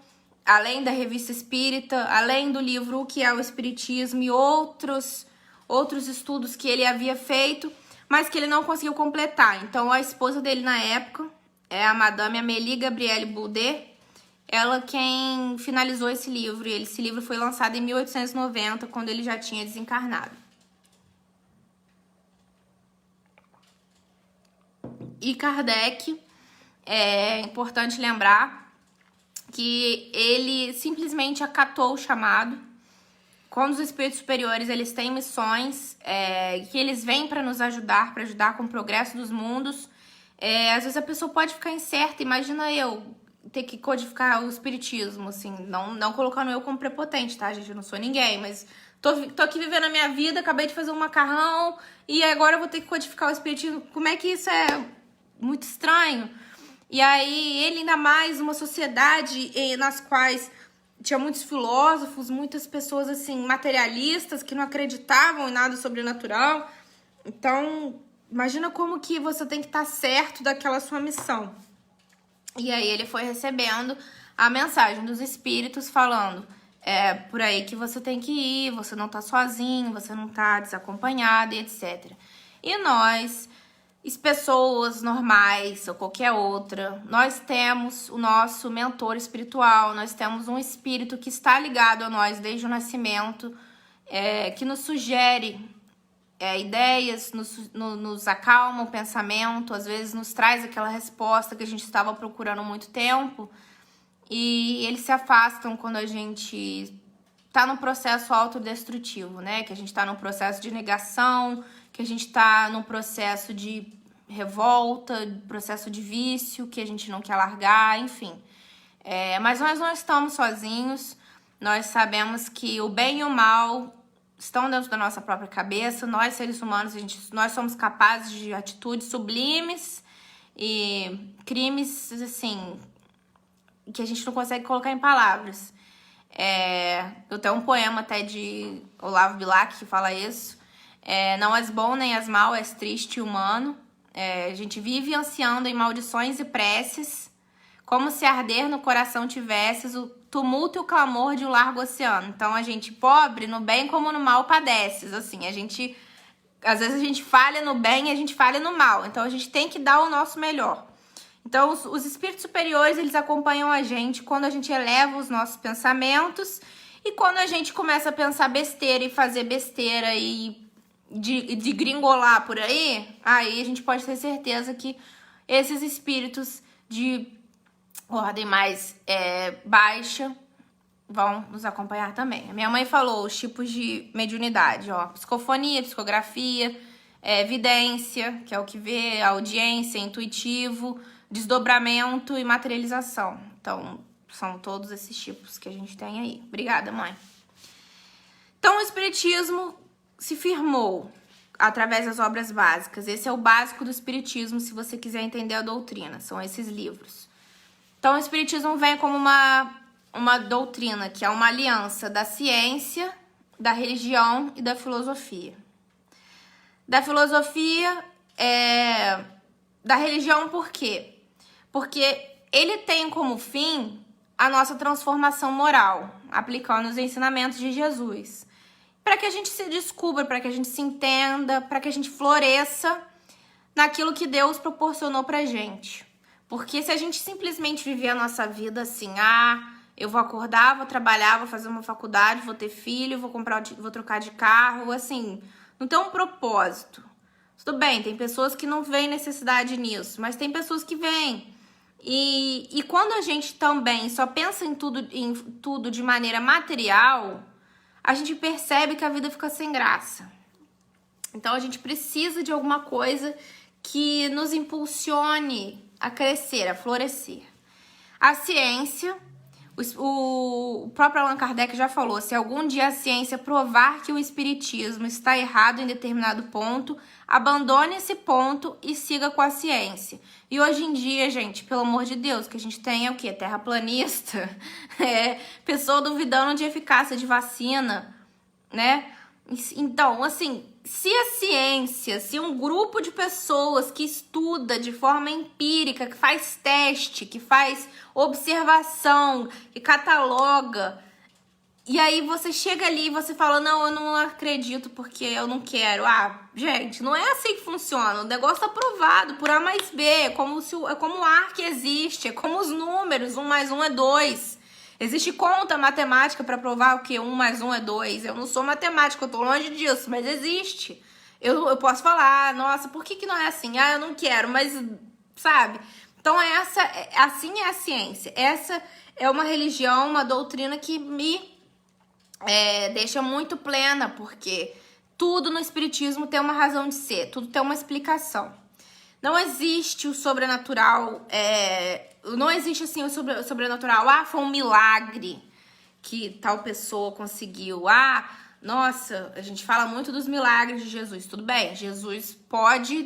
além da Revista Espírita, além do livro O que é o Espiritismo e outros estudos que ele havia feito, mas que ele não conseguiu completar. Então, a esposa dele na época, a Madame Amélie Gabrielle Boudet, ela quem finalizou esse livro. E esse livro foi lançado em 1890, quando ele já tinha desencarnado. E Kardec, é importante lembrar que ele simplesmente acatou o chamado. Quando os espíritos superiores eles têm missões, que eles vêm para nos ajudar, para ajudar com o progresso dos mundos, às vezes a pessoa pode ficar incerta. Imagina eu ter que codificar o espiritismo, assim, não colocando eu como prepotente, tá, gente? Eu não sou ninguém, mas tô aqui vivendo a minha vida, acabei de fazer um macarrão e agora eu vou ter que codificar o espiritismo. Como é que isso é muito estranho? E aí, ele ainda mais uma sociedade nas quais tinha muitos filósofos, muitas pessoas, assim, materialistas, que não acreditavam em nada sobrenatural. Então, imagina como que você tem que estar certo daquela sua missão. E aí, ele foi recebendo a mensagem dos espíritos falando, por aí que você tem que ir, você não tá sozinho, você não tá desacompanhado e etc. E nós, pessoas normais ou qualquer outra, nós temos o nosso mentor espiritual, nós temos um espírito que está ligado a nós desde o nascimento, que nos sugere ideias, nos acalma o pensamento, às vezes nos traz aquela resposta que a gente estava procurando há muito tempo, e eles se afastam quando a gente está no processo autodestrutivo, né? Que a gente está no processo de negação, que a gente está num processo de revolta, processo de vício, que a gente não quer largar, enfim. Mas nós não estamos sozinhos, nós sabemos que o bem e o mal estão dentro da nossa própria cabeça. Nós, seres humanos, nós somos capazes de atitudes sublimes e crimes, assim, que a gente não consegue colocar em palavras. Eu tenho um poema até de Olavo Bilac que fala isso. Não és bom nem és mal, és triste e humano. A gente vive ansiando em maldições e preces, como se arder no coração tivesses o tumulto e o clamor de um largo oceano. Então, a gente pobre, no bem como no mal, padeces. Assim, às vezes a gente falha no bem e a gente falha no mal. Então, a gente tem que dar o nosso melhor. Então, os espíritos superiores, eles acompanham a gente quando a gente eleva os nossos pensamentos e quando a gente começa a pensar besteira e fazer besteira e de gringolar por aí a gente pode ter certeza que esses espíritos de ordem mais baixa vão nos acompanhar também. A minha mãe falou os tipos de mediunidade, ó. Psicofonia, psicografia, vidência, que é o que vê, audiência, intuitivo, desdobramento e materialização. Então, são todos esses tipos que a gente tem aí. Obrigada, mãe. Então, o Espiritismo se firmou através das obras básicas. Esse é o básico do Espiritismo, se você quiser entender a doutrina. São esses livros. Então, o Espiritismo vem como uma doutrina, que é uma aliança da ciência, da religião e da filosofia. Da filosofia, da religião, por quê? Porque ele tem como fim a nossa transformação moral, aplicando os ensinamentos de Jesus. Para que a gente se descubra, para que a gente se entenda, para que a gente floresça naquilo que Deus proporcionou pra gente. Porque se a gente simplesmente viver a nossa vida assim, eu vou acordar, vou trabalhar, vou fazer uma faculdade, vou ter filho, vou trocar de carro, assim, não tem um propósito. Tudo bem, tem pessoas que não veem necessidade nisso, mas tem pessoas que veem. E quando a gente também só pensa em tudo de maneira material, a gente percebe que a vida fica sem graça. Então a gente precisa de alguma coisa que nos impulsione a crescer, a florescer. A ciência, o próprio Allan Kardec já falou, se algum dia a ciência provar que o espiritismo está errado em determinado ponto, abandone esse ponto e siga com a ciência. E hoje em dia, gente, pelo amor de Deus, que a gente tem é o quê? Terraplanista, pessoa duvidando de eficácia de vacina, né? Então, assim, se a ciência, se um grupo de pessoas que estuda de forma empírica, que faz teste, que faz observação, que cataloga, e aí você chega ali e você fala, não, eu não acredito porque eu não quero. Gente, não é assim que funciona. O negócio tá provado por A mais B, é como o ar que existe, é como os números, 1 mais 1 é 2. Existe conta matemática para provar o que 1 mais 1 é 2. Eu não sou matemática, eu tô longe disso, mas existe. Eu posso falar, nossa, por que não é assim? Eu não quero, mas, sabe? Então, assim é a ciência. Essa é uma religião, uma doutrina que me deixa muito plena, porque tudo no espiritismo tem uma razão de ser, tudo tem uma explicação. Não existe o sobrenatural, não existe assim o sobrenatural, foi um milagre que tal pessoa conseguiu, nossa, a gente fala muito dos milagres de Jesus, tudo bem, Jesus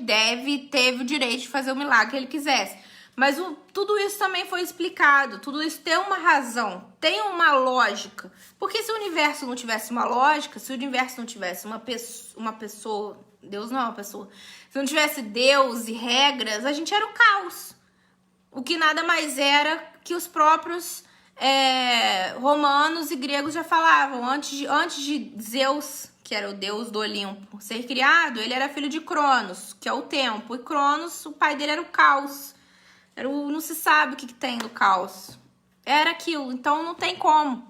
teve o direito de fazer o milagre que ele quisesse. Mas tudo isso também foi explicado, tudo isso tem uma razão, tem uma lógica. Porque se o universo não tivesse uma lógica, se o universo não tivesse uma pessoa, Deus não é uma pessoa, se não tivesse Deus e regras, a gente era o caos. O que nada mais era que os próprios romanos e gregos já falavam. Antes de Zeus, que era o deus do Olimpo, ser criado, ele era filho de Cronos, que é o tempo. E Cronos, o pai dele era o caos. Não se sabe o que tem no caos. Era aquilo, então não tem como.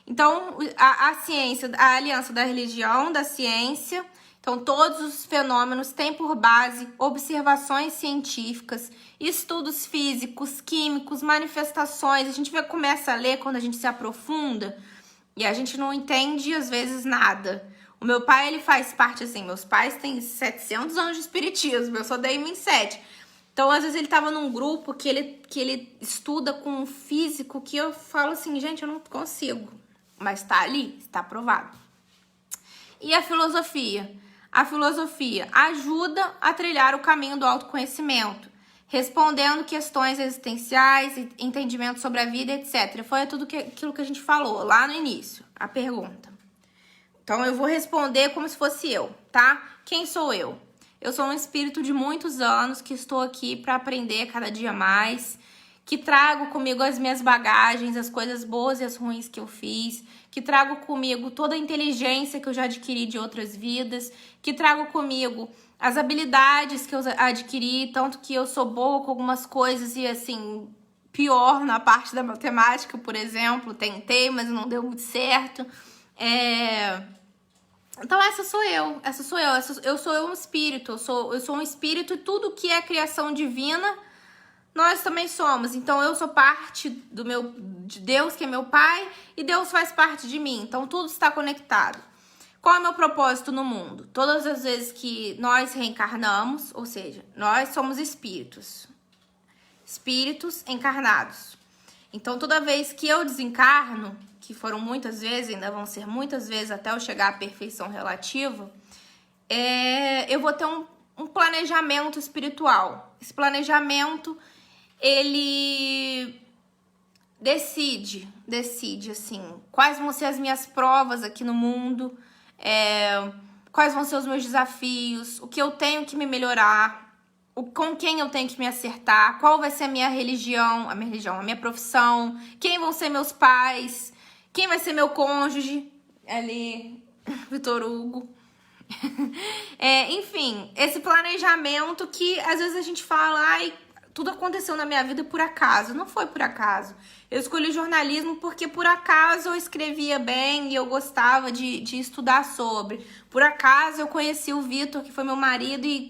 Então, a ciência, a aliança da religião, da ciência, então todos os fenômenos têm por base observações científicas, estudos físicos, químicos, manifestações. A gente começa a ler quando a gente se aprofunda e a gente não entende, às vezes, nada. O meu pai, ele faz parte, assim, meus pais têm 700 anos de espiritismo, eu sou da IM7. Então, às vezes, ele tava num grupo que ele estuda com um físico que eu falo assim, gente, eu não consigo. Mas tá ali, está provado. E a filosofia? A filosofia ajuda a trilhar o caminho do autoconhecimento, respondendo questões existenciais, entendimento sobre a vida, etc. Foi aquilo que a gente falou lá no início, a pergunta. Então, eu vou responder como se fosse eu, tá? Quem sou eu? Eu sou um espírito de muitos anos que estou aqui para aprender cada dia mais, que trago comigo as minhas bagagens, as coisas boas e as ruins que eu fiz, que trago comigo toda a inteligência que eu já adquiri de outras vidas, que trago comigo as habilidades que eu adquiri, tanto que eu sou boa com algumas coisas e, assim, pior na parte da matemática, por exemplo, tentei, mas não deu muito certo. Então eu sou um espírito, eu sou um espírito e tudo que é criação divina nós também somos. Então eu sou parte de Deus, que é meu pai, e Deus faz parte de mim. Então tudo está conectado. Qual é o meu propósito no mundo? Todas as vezes que nós reencarnamos, ou seja, nós somos espíritos encarnados. Então toda vez que eu desencarno, que foram muitas vezes, ainda vão ser muitas vezes até eu chegar à perfeição relativa, eu vou ter um planejamento espiritual. Esse planejamento, ele decide assim, quais vão ser as minhas provas aqui no mundo, quais vão ser os meus desafios, o que eu tenho que me melhorar, com quem eu tenho que me acertar, qual vai ser a minha religião, a minha profissão, quem vão ser meus pais, quem vai ser meu cônjuge, ali, Vitor Hugo. Enfim, esse planejamento que às vezes a gente fala, ai, tudo aconteceu na minha vida por acaso. Não foi por acaso. Eu escolhi jornalismo porque por acaso eu escrevia bem e eu gostava de estudar sobre. Por acaso eu conheci o Vitor, que foi meu marido, e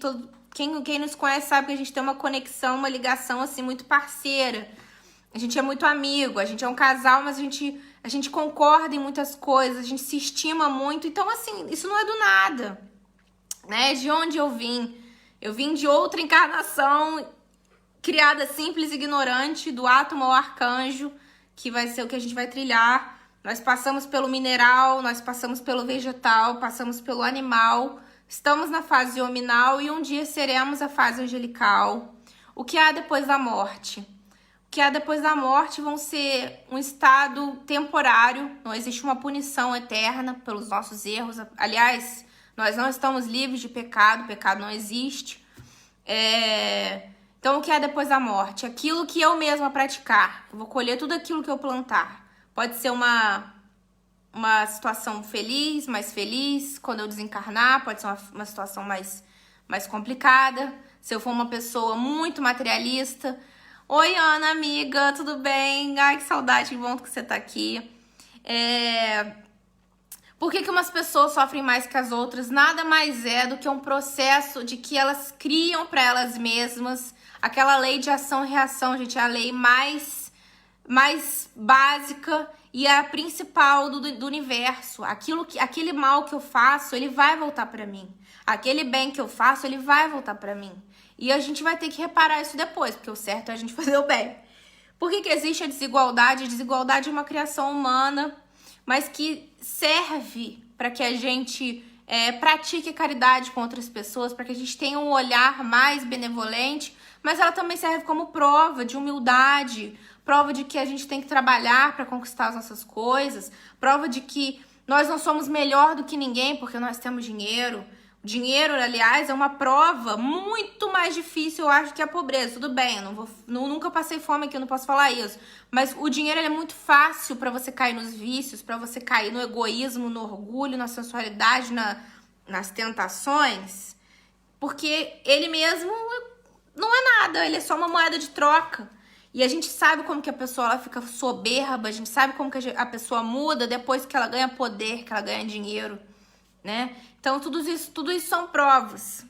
quem nos conhece sabe que a gente tem uma conexão, uma ligação assim muito parceira. A gente é muito amigo, a gente é um casal, mas a gente concorda em muitas coisas, a gente se estima muito. Então, assim, isso não é do nada, né? De onde eu vim? Eu vim de outra encarnação, criada simples e ignorante, do átomo ao arcanjo, que vai ser o que a gente vai trilhar. Nós passamos pelo mineral, nós passamos pelo vegetal, passamos pelo animal, estamos na fase hominal e um dia seremos a fase angelical. O que há depois da morte? O que há depois da morte vão ser um estado temporário, não existe uma punição eterna pelos nossos erros. Aliás, nós não estamos livres de pecado, pecado não existe. Então, o que há depois da morte? Aquilo que eu mesma praticar. Eu vou colher tudo aquilo que eu plantar. Pode ser uma situação feliz, mais feliz, quando eu desencarnar. Pode ser uma situação mais complicada. Se eu for uma pessoa muito materialista. Oi, Ana, amiga, tudo bem? Ai, que saudade, que bom que você tá aqui. Por que umas pessoas sofrem mais que as outras? Nada mais é do que um processo de que elas criam para elas mesmas aquela lei de ação e reação, gente, é a lei mais básica e a principal do universo. Aquele mal que eu faço, ele vai voltar para mim. Aquele bem que eu faço, ele vai voltar para mim. E a gente vai ter que reparar isso depois, porque o certo é a gente fazer o bem. Por que existe a desigualdade? A desigualdade é uma criação humana, mas que serve para que a gente pratique caridade com outras pessoas, para que a gente tenha um olhar mais benevolente, mas ela também serve como prova de humildade, prova de que a gente tem que trabalhar para conquistar as nossas coisas, prova de que nós não somos melhor do que ninguém porque nós temos dinheiro. O dinheiro, aliás, é uma prova muito mais difícil, eu acho, que a pobreza. Tudo bem, eu nunca passei fome aqui, eu não posso falar isso. Mas o dinheiro, ele é muito fácil para você cair nos vícios, para você cair no egoísmo, no orgulho, na sensualidade, nas tentações. Porque ele mesmo não é nada, ele é só uma moeda de troca. E a gente sabe como que a pessoa ela fica soberba, a gente sabe como que a pessoa muda depois que ela ganha poder, que ela ganha dinheiro, né? Então, tudo isso são provas.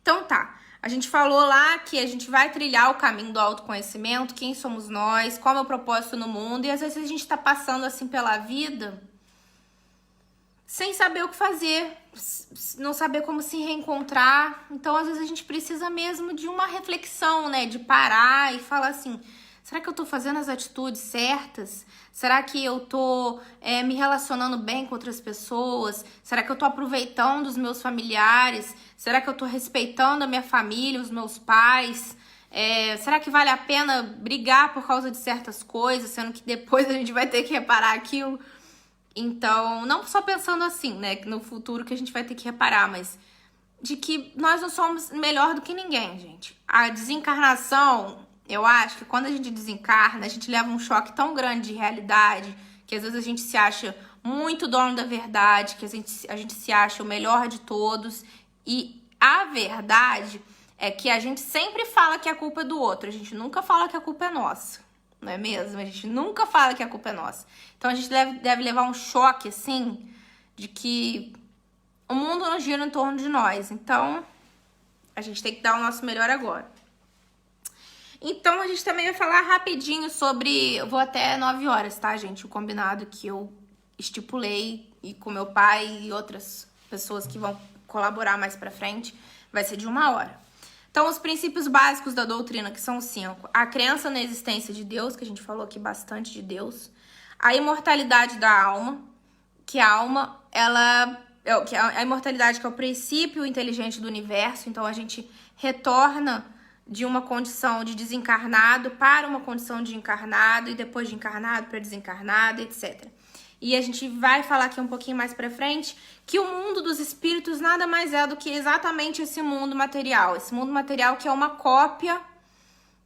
Então, tá. A gente falou lá que a gente vai trilhar o caminho do autoconhecimento, quem somos nós, qual é o meu propósito no mundo. E às vezes a gente tá passando assim pela vida sem saber o que fazer, não saber como se reencontrar. Então, às vezes a gente precisa mesmo de uma reflexão, né? De parar e falar assim, será que eu tô fazendo as atitudes certas? Será que eu tô me relacionando bem com outras pessoas? Será que eu tô aproveitando os meus familiares? Será que eu tô respeitando a minha família, os meus pais? Será que vale a pena brigar por causa de certas coisas, sendo que depois a gente vai ter que reparar aquilo? Então, não só pensando assim, né, no futuro que a gente vai ter que reparar, mas de que nós não somos melhor do que ninguém, gente. A desencarnação, eu acho que quando a gente desencarna, a gente leva um choque tão grande de realidade, que às vezes a gente se acha muito dono da verdade, que a gente se acha o melhor de todos. E a verdade é que a gente sempre fala que a culpa é do outro, a gente nunca fala que a culpa é nossa. Não é mesmo? A gente nunca fala que a culpa é nossa. Então a gente deve levar um choque, assim, de que o mundo não gira em torno de nós. Então, a gente tem que dar o nosso melhor agora. Então, a gente também vai falar rapidinho sobre... Eu vou até 9 horas, tá, gente? O combinado que eu estipulei e com meu pai e outras pessoas que vão colaborar mais pra frente vai ser de 1 hora. Então, os princípios básicos da doutrina, que são 5. A crença na existência de Deus, que a gente falou aqui bastante de Deus. A imortalidade da alma, que a alma, a imortalidade que é o princípio inteligente do universo. Então, a gente retorna de uma condição de desencarnado para uma condição de encarnado e depois de encarnado para desencarnado, etc. E a gente vai falar aqui um pouquinho mais pra frente que o mundo dos espíritos nada mais é do que exatamente esse mundo material. Esse mundo material que é uma cópia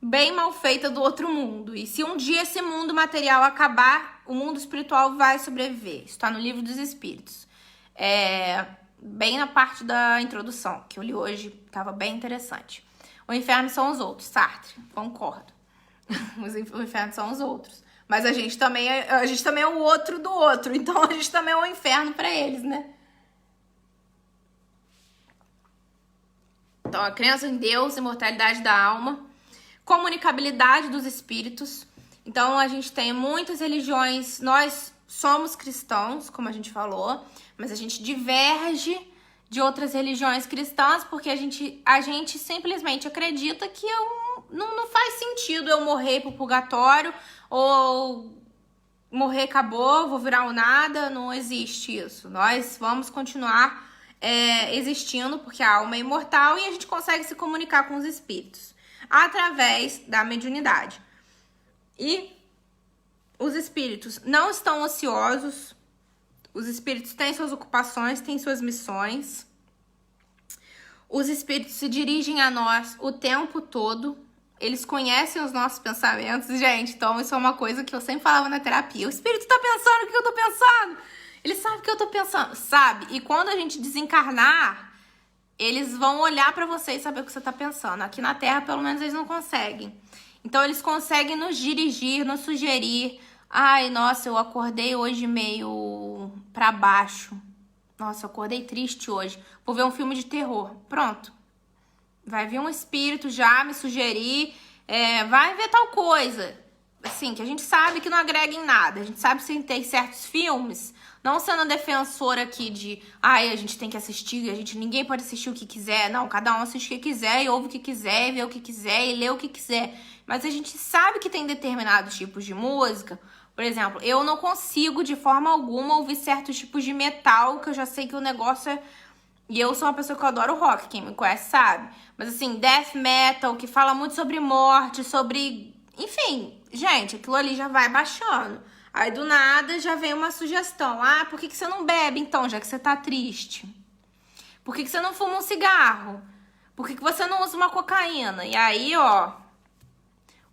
bem mal feita do outro mundo. E se um dia esse mundo material acabar, o mundo espiritual vai sobreviver. Isso tá no Livro dos Espíritos. Bem na parte da introdução, que eu li hoje, tava bem interessante. O inferno são os outros, Sartre, concordo. O inferno são os outros. Mas a gente também é o outro do outro. Então a gente também é um inferno pra eles, né? Então a crença em Deus, imortalidade da alma, comunicabilidade dos espíritos. Então a gente tem muitas religiões. Nós somos cristãos, como a gente falou, mas a gente diverge de outras religiões cristãs porque a gente simplesmente acredita que não faz sentido eu morrer pro purgatório ou morrer, acabou, vou virar um nada. Não existe isso. Nós vamos continuar existindo porque a alma é imortal e a gente consegue se comunicar com os espíritos através da mediunidade. E os espíritos não estão ociosos. Os espíritos têm suas ocupações, têm suas missões. Os espíritos se dirigem a nós o tempo todo. Eles conhecem os nossos pensamentos, gente. Então, isso é uma coisa que eu sempre falava na terapia. O espírito tá pensando o que eu tô pensando. Ele sabe o que eu tô pensando, sabe? E quando a gente desencarnar, eles vão olhar pra você e saber o que você tá pensando. Aqui na Terra, pelo menos, eles não conseguem. Então, eles conseguem nos dirigir, nos sugerir. Ai, nossa, eu acordei hoje meio pra baixo. Nossa, eu acordei triste hoje. Vou ver um filme de terror. Pronto. Vai vir um espírito já me sugerir. Vai ver tal coisa. Assim, que a gente sabe que não agrega em nada. A gente sabe que tem certos filmes. Não sendo defensora aqui de... Ai, a gente tem que assistir. Ninguém pode assistir o que quiser. Não, cada um assiste o que quiser. E ouve o que quiser. E vê o que quiser. E lê o que quiser. Mas a gente sabe que tem determinados tipos de música. Por exemplo, eu não consigo de forma alguma ouvir certos tipos de metal, que eu já sei que o negócio é... E eu sou uma pessoa que eu adoro rock, quem me conhece sabe. Mas assim, death metal, que fala muito sobre morte, sobre... Enfim, gente, aquilo ali já vai baixando. Aí do nada já vem uma sugestão. Ah, por que você não bebe então, já que você tá triste? Por que você não fuma um cigarro? Por que você não usa uma cocaína? E aí, ó...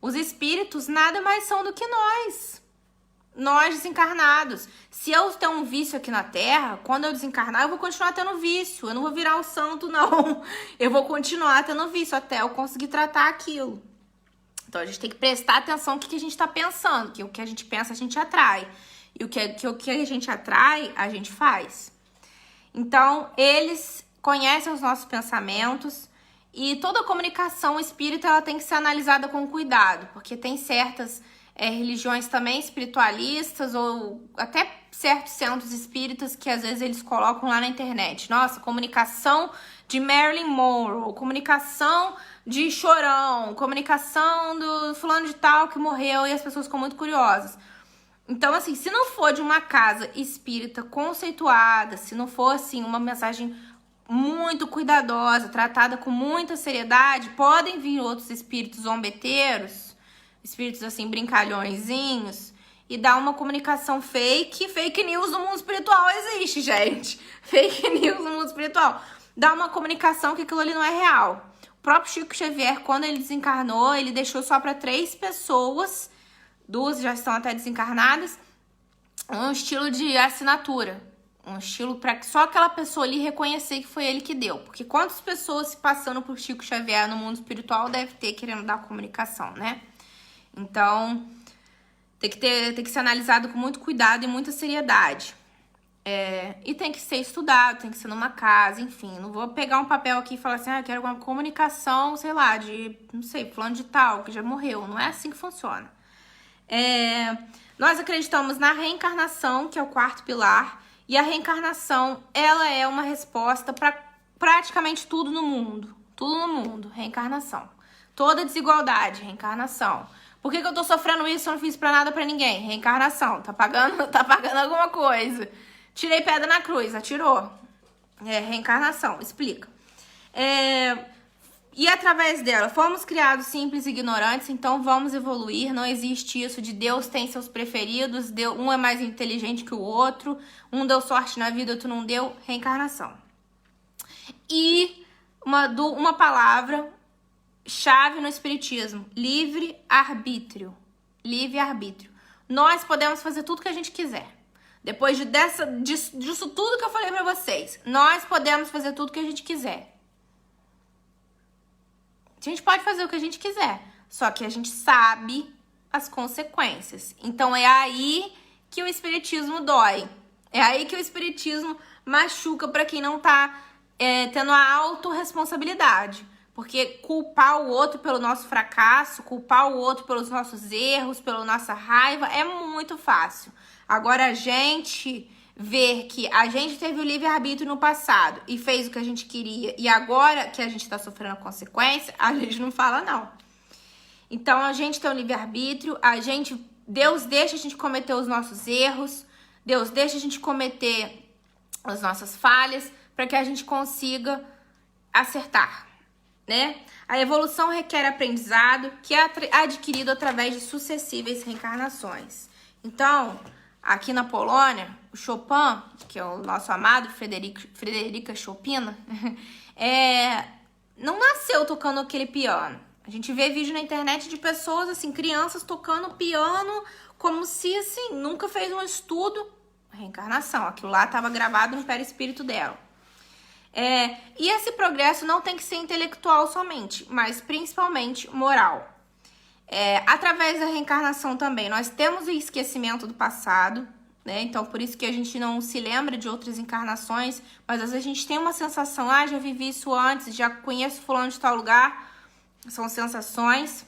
Os espíritos nada mais são do que nós desencarnados. Se eu tenho um vício aqui na Terra, quando eu desencarnar, eu vou continuar tendo vício. Eu não vou virar o santo, não. Eu vou continuar tendo vício até eu conseguir tratar aquilo. Então, a gente tem que prestar atenção no que a gente tá pensando. Que o que a gente pensa, a gente atrai. E o que a gente atrai, a gente faz. Então, eles conhecem os nossos pensamentos. E toda comunicação espírita, ela tem que ser analisada com cuidado. Porque tem certas... religiões também espiritualistas ou até certos centros espíritas que às vezes eles colocam lá na internet. Nossa, comunicação de Marilyn Monroe, comunicação de Chorão, comunicação do fulano de tal que morreu e as pessoas ficam muito curiosas. Então, assim, se não for de uma casa espírita conceituada, se não for, assim, uma mensagem muito cuidadosa, tratada com muita seriedade, podem vir outros espíritos zombeteiros, espíritos assim, brincalhõezinhos, e dar uma comunicação fake. Fake news no mundo espiritual existe, gente. Fake news no mundo espiritual. Dá uma comunicação que aquilo ali não é real. O próprio Chico Xavier, quando ele desencarnou, ele deixou só para 3 pessoas, 2 já estão até desencarnadas, um estilo de assinatura. Um estilo para que só aquela pessoa ali reconhecer que foi ele que deu. Porque quantas pessoas se passando por Chico Xavier no mundo espiritual deve ter querendo dar comunicação, né? Então, tem que ser analisado com muito cuidado e muita seriedade. E tem que ser estudado, tem que ser numa casa, enfim. Não vou pegar um papel aqui e falar assim, eu quero uma comunicação, sei lá, de, não sei, fulano de tal, que já morreu. Não é assim que funciona. Nós acreditamos na reencarnação, que é o quarto pilar. E a reencarnação, ela é uma resposta para praticamente tudo no mundo. Tudo no mundo, reencarnação. Toda desigualdade, reencarnação. Por que eu tô sofrendo isso? Eu não fiz pra nada pra ninguém. Reencarnação. Tá pagando alguma coisa. Tirei pedra na cruz, atirou. Reencarnação, explica. E através dela, fomos criados simples e ignorantes, então vamos evoluir. Não existe isso de Deus tem seus preferidos, um é mais inteligente que o outro, um deu sorte na vida, outro não deu. Reencarnação. E uma palavra chave no espiritismo: livre-arbítrio. Livre-arbítrio. Nós podemos fazer tudo que a gente quiser. Depois disso tudo que eu falei pra vocês, nós podemos fazer tudo que a gente quiser. A gente pode fazer o que a gente quiser, só que a gente sabe as consequências. Então é aí que o espiritismo dói. É aí que o espiritismo machuca pra quem não tá tendo a autorresponsabilidade. Porque culpar o outro pelo nosso fracasso, culpar o outro pelos nossos erros, pela nossa raiva, é muito fácil. Agora, a gente ver que a gente teve o livre-arbítrio no passado e fez o que a gente queria, e agora que a gente tá sofrendo a consequência, a gente não fala não. Então, a gente tem o livre-arbítrio, Deus deixa a gente cometer os nossos erros, Deus deixa a gente cometer as nossas falhas, para que a gente consiga acertar, né? A evolução requer aprendizado, que é adquirido através de sucessivas reencarnações. Então, aqui na Polônia, o Chopin, que é o nosso amado Frederica Chopin, não nasceu tocando aquele piano. A gente vê vídeo na internet de pessoas, assim, crianças tocando piano como se, assim, nunca fez um estudo. Reencarnação, aquilo lá estava gravado no perispírito dela. E esse progresso não tem que ser intelectual somente, mas principalmente moral. Através da reencarnação também, nós temos o esquecimento do passado, né? Então, por isso que a gente não se lembra de outras encarnações, mas às vezes a gente tem uma sensação, já vivi isso antes, já conheço fulano de tal lugar. São sensações.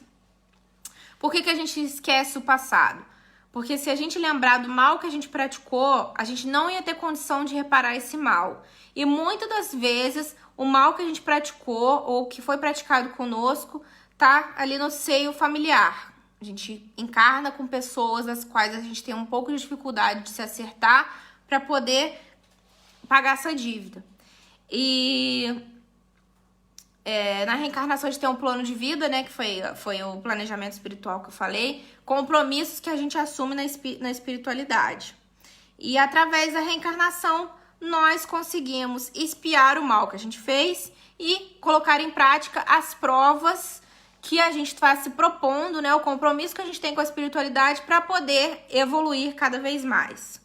Por que a gente esquece o passado? Porque se a gente lembrar do mal que a gente praticou, a gente não ia ter condição de reparar esse mal. E muitas das vezes, o mal que a gente praticou ou que foi praticado conosco tá ali no seio familiar. A gente encarna com pessoas das quais a gente tem um pouco de dificuldade de se acertar para poder pagar essa dívida. E na reencarnação a gente tem um plano de vida, né? Que foi o planejamento espiritual que eu falei. Compromissos que a gente assume na espiritualidade. E através da reencarnação, nós conseguimos espiar o mal que a gente fez e colocar em prática as provas que a gente está se propondo, né? O compromisso que a gente tem com a espiritualidade para poder evoluir cada vez mais.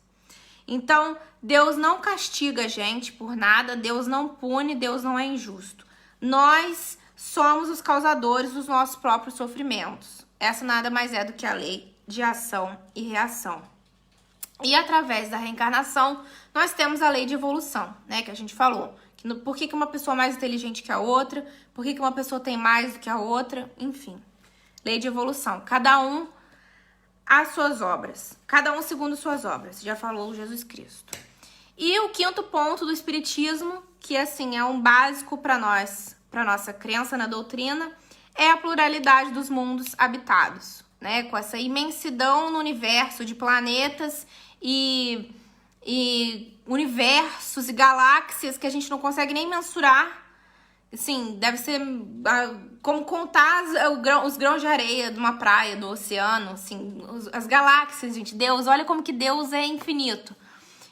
Então, Deus não castiga a gente por nada, Deus não pune, Deus não é injusto. Nós somos os causadores dos nossos próprios sofrimentos. Essa nada mais é do que a lei de ação e reação. E através da reencarnação, nós temos a lei de evolução, né? Que a gente falou. Por que uma pessoa é mais inteligente que a outra? Por que uma pessoa tem mais do que a outra? Enfim, lei de evolução. Cada um as suas obras. Cada um segundo suas obras. Já falou Jesus Cristo. E o quinto ponto do Espiritismo, que assim é um básico para nós, para nossa crença na doutrina, é a pluralidade dos mundos habitados, né? Com essa imensidão no universo de planetas e universos e galáxias que a gente não consegue nem mensurar. Assim, deve ser como contar os grãos de areia de uma praia, do oceano, assim, as galáxias, gente. Deus, olha como que Deus é infinito.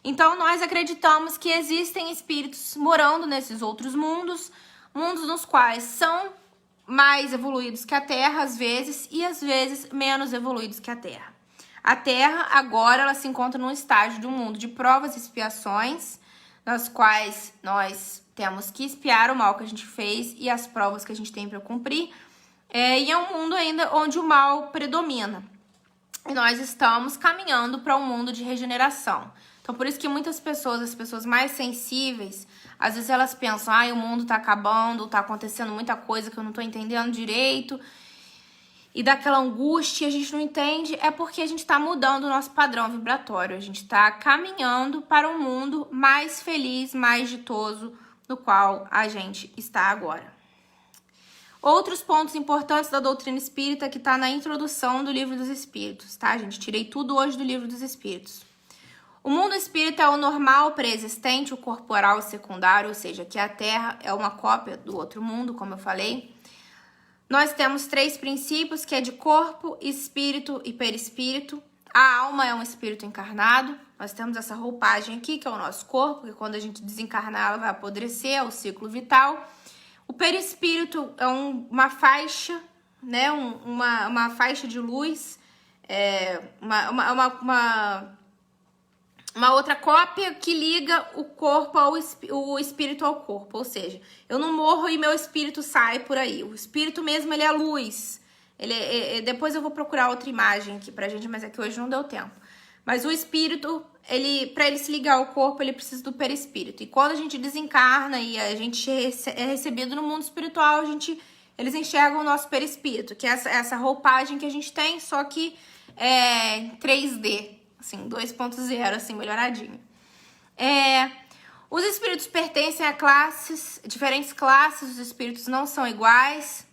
Então, nós acreditamos que existem espíritos morando nesses outros mundos, mundos nos quais são mais evoluídos que a Terra, às vezes, e às vezes menos evoluídos que a Terra. A Terra, agora, ela se encontra num estágio de um mundo de provas e expiações, nas quais nós temos que expiar o mal que a gente fez e as provas que a gente tem para cumprir. E é um mundo ainda onde o mal predomina. E nós estamos caminhando para um mundo de regeneração. Então, por isso que muitas pessoas, as pessoas mais sensíveis, às vezes elas pensam, o mundo tá acabando, tá acontecendo muita coisa que eu não tô entendendo direito. E daquela angústia, a gente não entende, é porque a gente tá mudando o nosso padrão vibratório. A gente tá caminhando para um mundo mais feliz, mais ditoso, no qual a gente está agora. Outros pontos importantes da doutrina espírita que tá na introdução do Livro dos Espíritos, tá, gente? Tirei tudo hoje do Livro dos Espíritos. O mundo espírita é o normal pré-existente, o corporal e secundário, ou seja, que a Terra é uma cópia do outro mundo, como eu falei. Nós temos 3 princípios, que é de corpo, espírito e perispírito. A alma é um espírito encarnado. Nós temos essa roupagem aqui, que é o nosso corpo, que quando a gente desencarnar, ela vai apodrecer, é o ciclo vital. O perispírito é uma faixa, né? Uma faixa de luz, uma outra cópia que liga o corpo o espírito ao corpo. Ou seja, eu não morro e meu espírito sai por aí. O espírito mesmo, ele é luz. Depois eu vou procurar outra imagem aqui pra gente, mas é que hoje não deu tempo. Mas o espírito, pra ele se ligar ao corpo, ele precisa do perispírito. E quando a gente desencarna e a gente é recebido no mundo espiritual, eles enxergam o nosso perispírito, que é essa roupagem que a gente tem, só que em 3D, assim, 2.0, assim, melhoradinho. Os espíritos pertencem a diferentes classes, os espíritos não são iguais.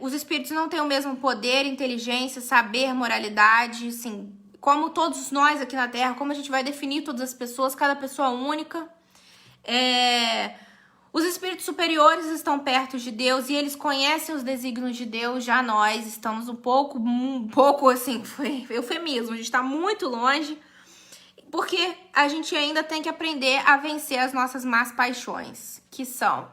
Os espíritos não têm o mesmo poder, inteligência, saber, moralidade, assim, como todos nós aqui na Terra, como a gente vai definir todas as pessoas, cada pessoa única. Os espíritos superiores estão perto de Deus e eles conhecem os desígnios de Deus. Já nós estamos um pouco assim, foi eufemismo, a gente está muito longe, porque a gente ainda tem que aprender a vencer as nossas más paixões, que são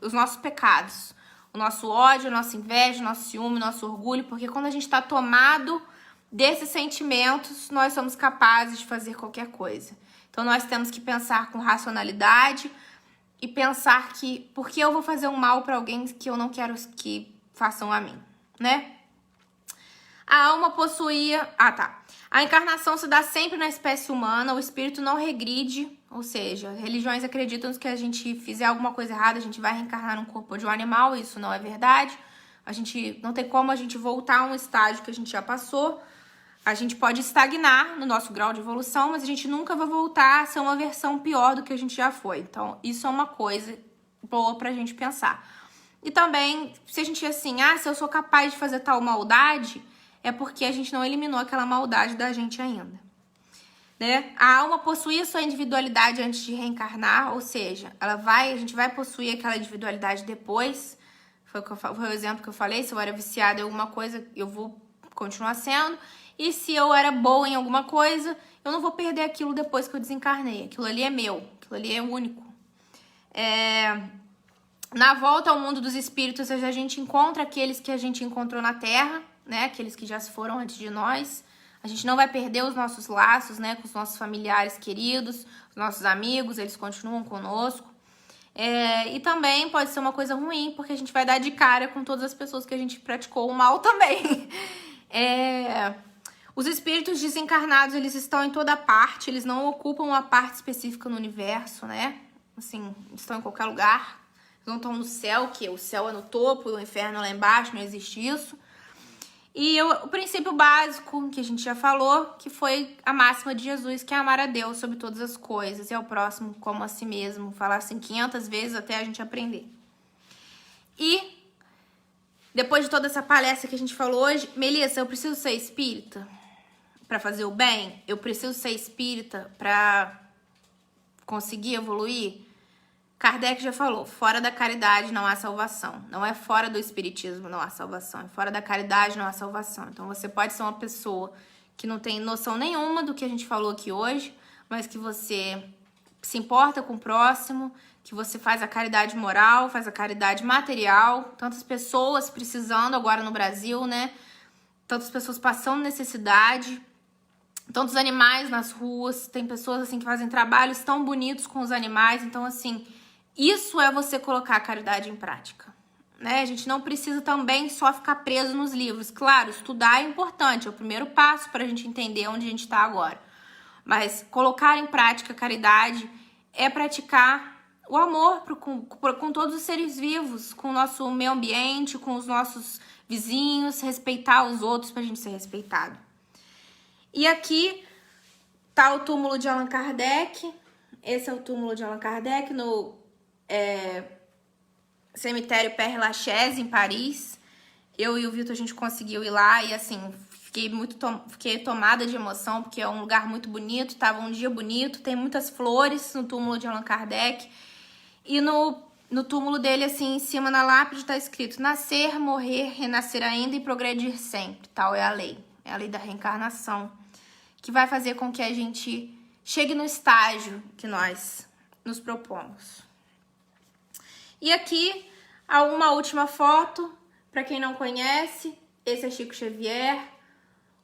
os nossos pecados, o nosso ódio, a nossa inveja, o nosso ciúme, o nosso orgulho, porque quando a gente está tomado desses sentimentos, nós somos capazes de fazer qualquer coisa. Então nós temos que pensar com racionalidade e pensar que, por que eu vou fazer um mal para alguém que eu não quero que façam a mim, né? A alma possuía... A encarnação se dá sempre na espécie humana, o espírito não regride, ou seja, religiões acreditam que a gente fizer alguma coisa errada, a gente vai reencarnar num corpo de um animal, isso não é verdade. Não tem como a gente voltar a um estágio que a gente já passou. A gente pode estagnar no nosso grau de evolução, mas a gente nunca vai voltar a ser uma versão pior do que a gente já foi. Então, isso é uma coisa boa pra gente pensar. E também, se a gente assim, se eu sou capaz de fazer tal maldade, é porque a gente não eliminou aquela maldade da gente ainda, né? A alma possui a sua individualidade antes de reencarnar, ou seja, a gente vai possuir aquela individualidade depois. Foi o exemplo que eu falei, se eu era viciada em alguma coisa, eu vou continuar sendo. E se eu era boa em alguma coisa, eu não vou perder aquilo depois que eu desencarnei. Aquilo ali é meu, aquilo ali é único. Na volta ao mundo dos espíritos, a gente encontra aqueles que a gente encontrou na Terra, né? Aqueles que já se foram antes de nós. A gente não vai perder os nossos laços, né? Com os nossos familiares queridos, os nossos amigos, eles continuam conosco. E também pode ser uma coisa ruim, porque a gente vai dar de cara com todas as pessoas que a gente praticou o mal também. Os espíritos desencarnados, eles estão em toda parte, eles não ocupam uma parte específica no universo, né? Assim, estão em qualquer lugar. Eles não estão no céu, que o céu é no topo, o inferno é lá embaixo, não existe isso. E o princípio básico, que a gente já falou, que foi a máxima de Jesus, que é amar a Deus sobre todas as coisas e ao próximo como a si mesmo. Falar assim 500 vezes até a gente aprender. E depois de toda essa palestra que a gente falou hoje, Melissa, eu preciso ser espírita para fazer o bem? Eu preciso ser espírita para conseguir evoluir? Kardec já falou, fora da caridade não há salvação. Não é fora do espiritismo não há salvação, é fora da caridade não há salvação. Então você pode ser uma pessoa que não tem noção nenhuma do que a gente falou aqui hoje, mas que você se importa com o próximo, que você faz a caridade moral, faz a caridade material. Tantas pessoas precisando agora no Brasil, né? Tantas pessoas passando necessidade, tantos animais nas ruas. Tem pessoas assim que fazem trabalhos tão bonitos com os animais. Então, assim, isso é você colocar a caridade em prática, né? A gente não precisa também só ficar preso nos livros. Claro, estudar é importante, é o primeiro passo para a gente entender onde a gente está agora. Mas colocar em prática a caridade é praticar o amor com todos os seres vivos, com o nosso meio ambiente, com os nossos vizinhos, respeitar os outros pra gente ser respeitado. E aqui tá o túmulo de Allan Kardec. Esse é o túmulo de Allan Kardec no cemitério Père Lachaise, em Paris. Eu e o Vitor, a gente conseguiu ir lá e, assim, fiquei tomada de emoção, porque é um lugar muito bonito, tava um dia bonito, tem muitas flores no túmulo de Allan Kardec. E no túmulo dele, assim, em cima na lápide, tá escrito: nascer, morrer, renascer ainda e progredir sempre. Tal é a lei. É a lei da reencarnação, que vai fazer com que a gente chegue no estágio que nós nos propomos. E aqui, uma última foto, para quem não conhece, esse é Chico Xavier,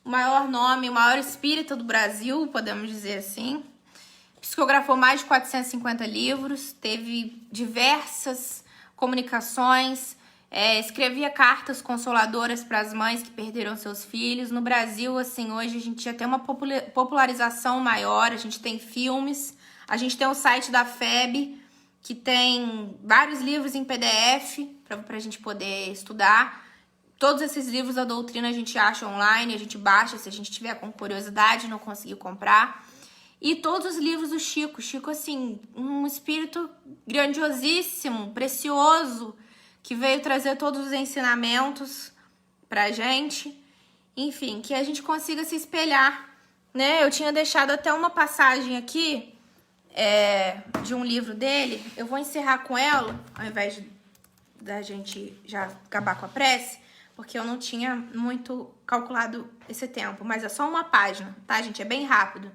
o maior nome, o maior espírita do Brasil, podemos dizer assim. Psicografou mais de 450 livros, teve diversas comunicações, escrevia cartas consoladoras para as mães que perderam seus filhos. No Brasil, assim, hoje a gente já tem uma popularização maior, a gente tem filmes, a gente tem o site da FEB, que tem vários livros em PDF para a gente poder estudar. Todos esses livros da doutrina a gente acha online, a gente baixa se a gente tiver com curiosidade, não conseguir comprar. E todos os livros do Chico. Chico, assim, um espírito grandiosíssimo, precioso, que veio trazer todos os ensinamentos pra gente. Enfim, que a gente consiga se espelhar, né? Eu tinha deixado até uma passagem aqui de um livro dele. Eu vou encerrar com ela, ao invés da gente já acabar com a prece, porque eu não tinha muito calculado esse tempo. Mas é só uma página, tá, gente? É bem rápido.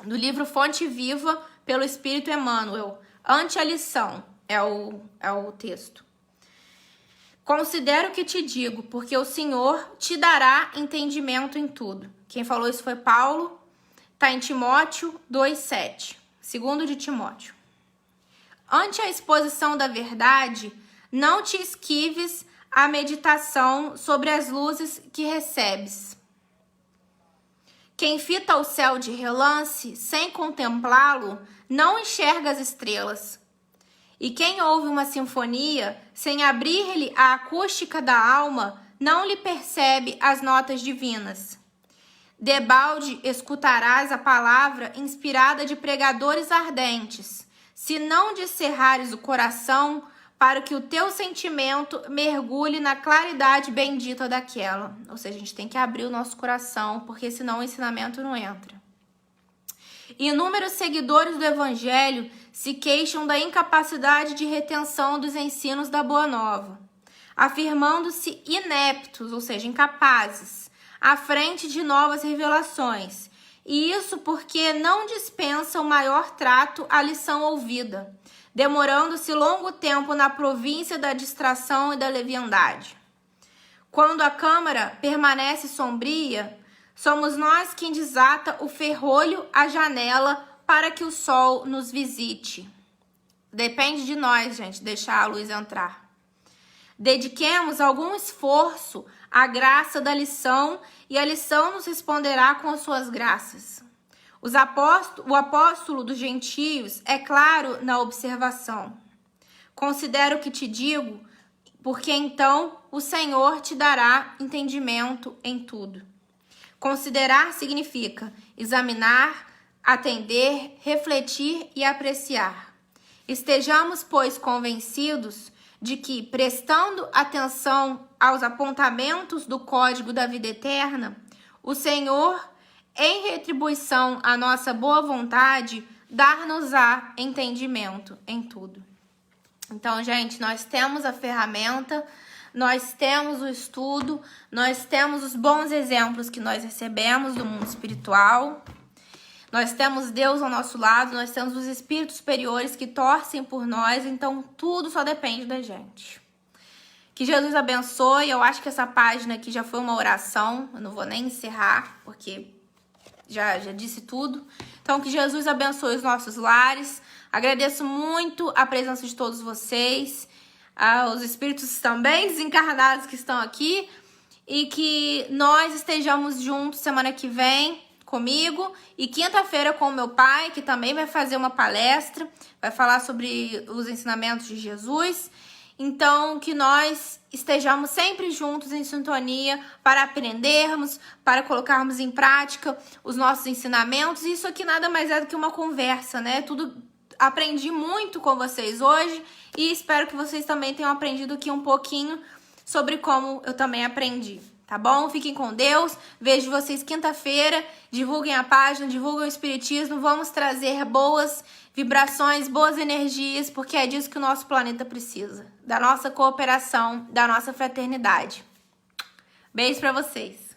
Do livro Fonte Viva, pelo Espírito Emmanuel. Ante a lição é o texto. Considero o que te digo, porque o Senhor te dará entendimento em tudo. Quem falou isso foi Paulo. Está em Timóteo 2,7. Segundo de Timóteo. Ante a exposição da verdade, não te esquives a meditação sobre as luzes que recebes. Quem fita o céu de relance, sem contemplá-lo, não enxerga as estrelas. E quem ouve uma sinfonia, sem abrir-lhe a acústica da alma, não lhe percebe as notas divinas. Debalde escutarás a palavra inspirada de pregadores ardentes, se não descerrares o coração, para que o teu sentimento mergulhe na claridade bendita daquela. Ou seja, a gente tem que abrir o nosso coração, porque senão o ensinamento não entra. Inúmeros seguidores do Evangelho se queixam da incapacidade de retenção dos ensinos da Boa Nova, afirmando-se ineptos, ou seja, incapazes, à frente de novas revelações. E isso porque não dispensam maior trato à lição ouvida, demorando-se longo tempo na província da distração e da leviandade. Quando a câmara permanece sombria, somos nós quem desata o ferrolho à janela para que o sol nos visite. Depende de nós, gente, deixar a luz entrar. Dediquemos algum esforço à graça da lição e a lição nos responderá com as suas graças. O apóstolo dos gentios é claro na observação. Considero o que te digo, porque então o Senhor te dará entendimento em tudo. Considerar significa examinar, atender, refletir e apreciar. Estejamos, pois, convencidos de que, prestando atenção aos apontamentos do código da vida eterna, o Senhor, em retribuição à nossa boa vontade, dar-nos-á entendimento em tudo. Então, gente, nós temos a ferramenta, nós temos o estudo, nós temos os bons exemplos que nós recebemos do mundo espiritual, nós temos Deus ao nosso lado, nós temos os espíritos superiores que torcem por nós, então tudo só depende da gente. Que Jesus abençoe. Eu acho que essa página aqui já foi uma oração, eu não vou nem encerrar, porque já disse tudo. Então, que Jesus abençoe os nossos lares. Agradeço muito a presença de todos vocês, os espíritos também desencarnados que estão aqui, e que nós estejamos juntos semana que vem comigo e quinta-feira com o meu pai, que também vai fazer uma palestra, vai falar sobre os ensinamentos de Jesus. Então, que nós estejamos sempre juntos em sintonia para aprendermos, para colocarmos em prática os nossos ensinamentos. Isso aqui nada mais é do que uma conversa, né? Aprendi muito com vocês hoje e espero que vocês também tenham aprendido aqui um pouquinho sobre como eu também aprendi. Tá bom? Fiquem com Deus. Vejo vocês quinta-feira. Divulguem a página, divulguem o Espiritismo. Vamos trazer boas vibrações, boas energias, porque é disso que o nosso planeta precisa. Da nossa cooperação, da nossa fraternidade. Beijo pra vocês.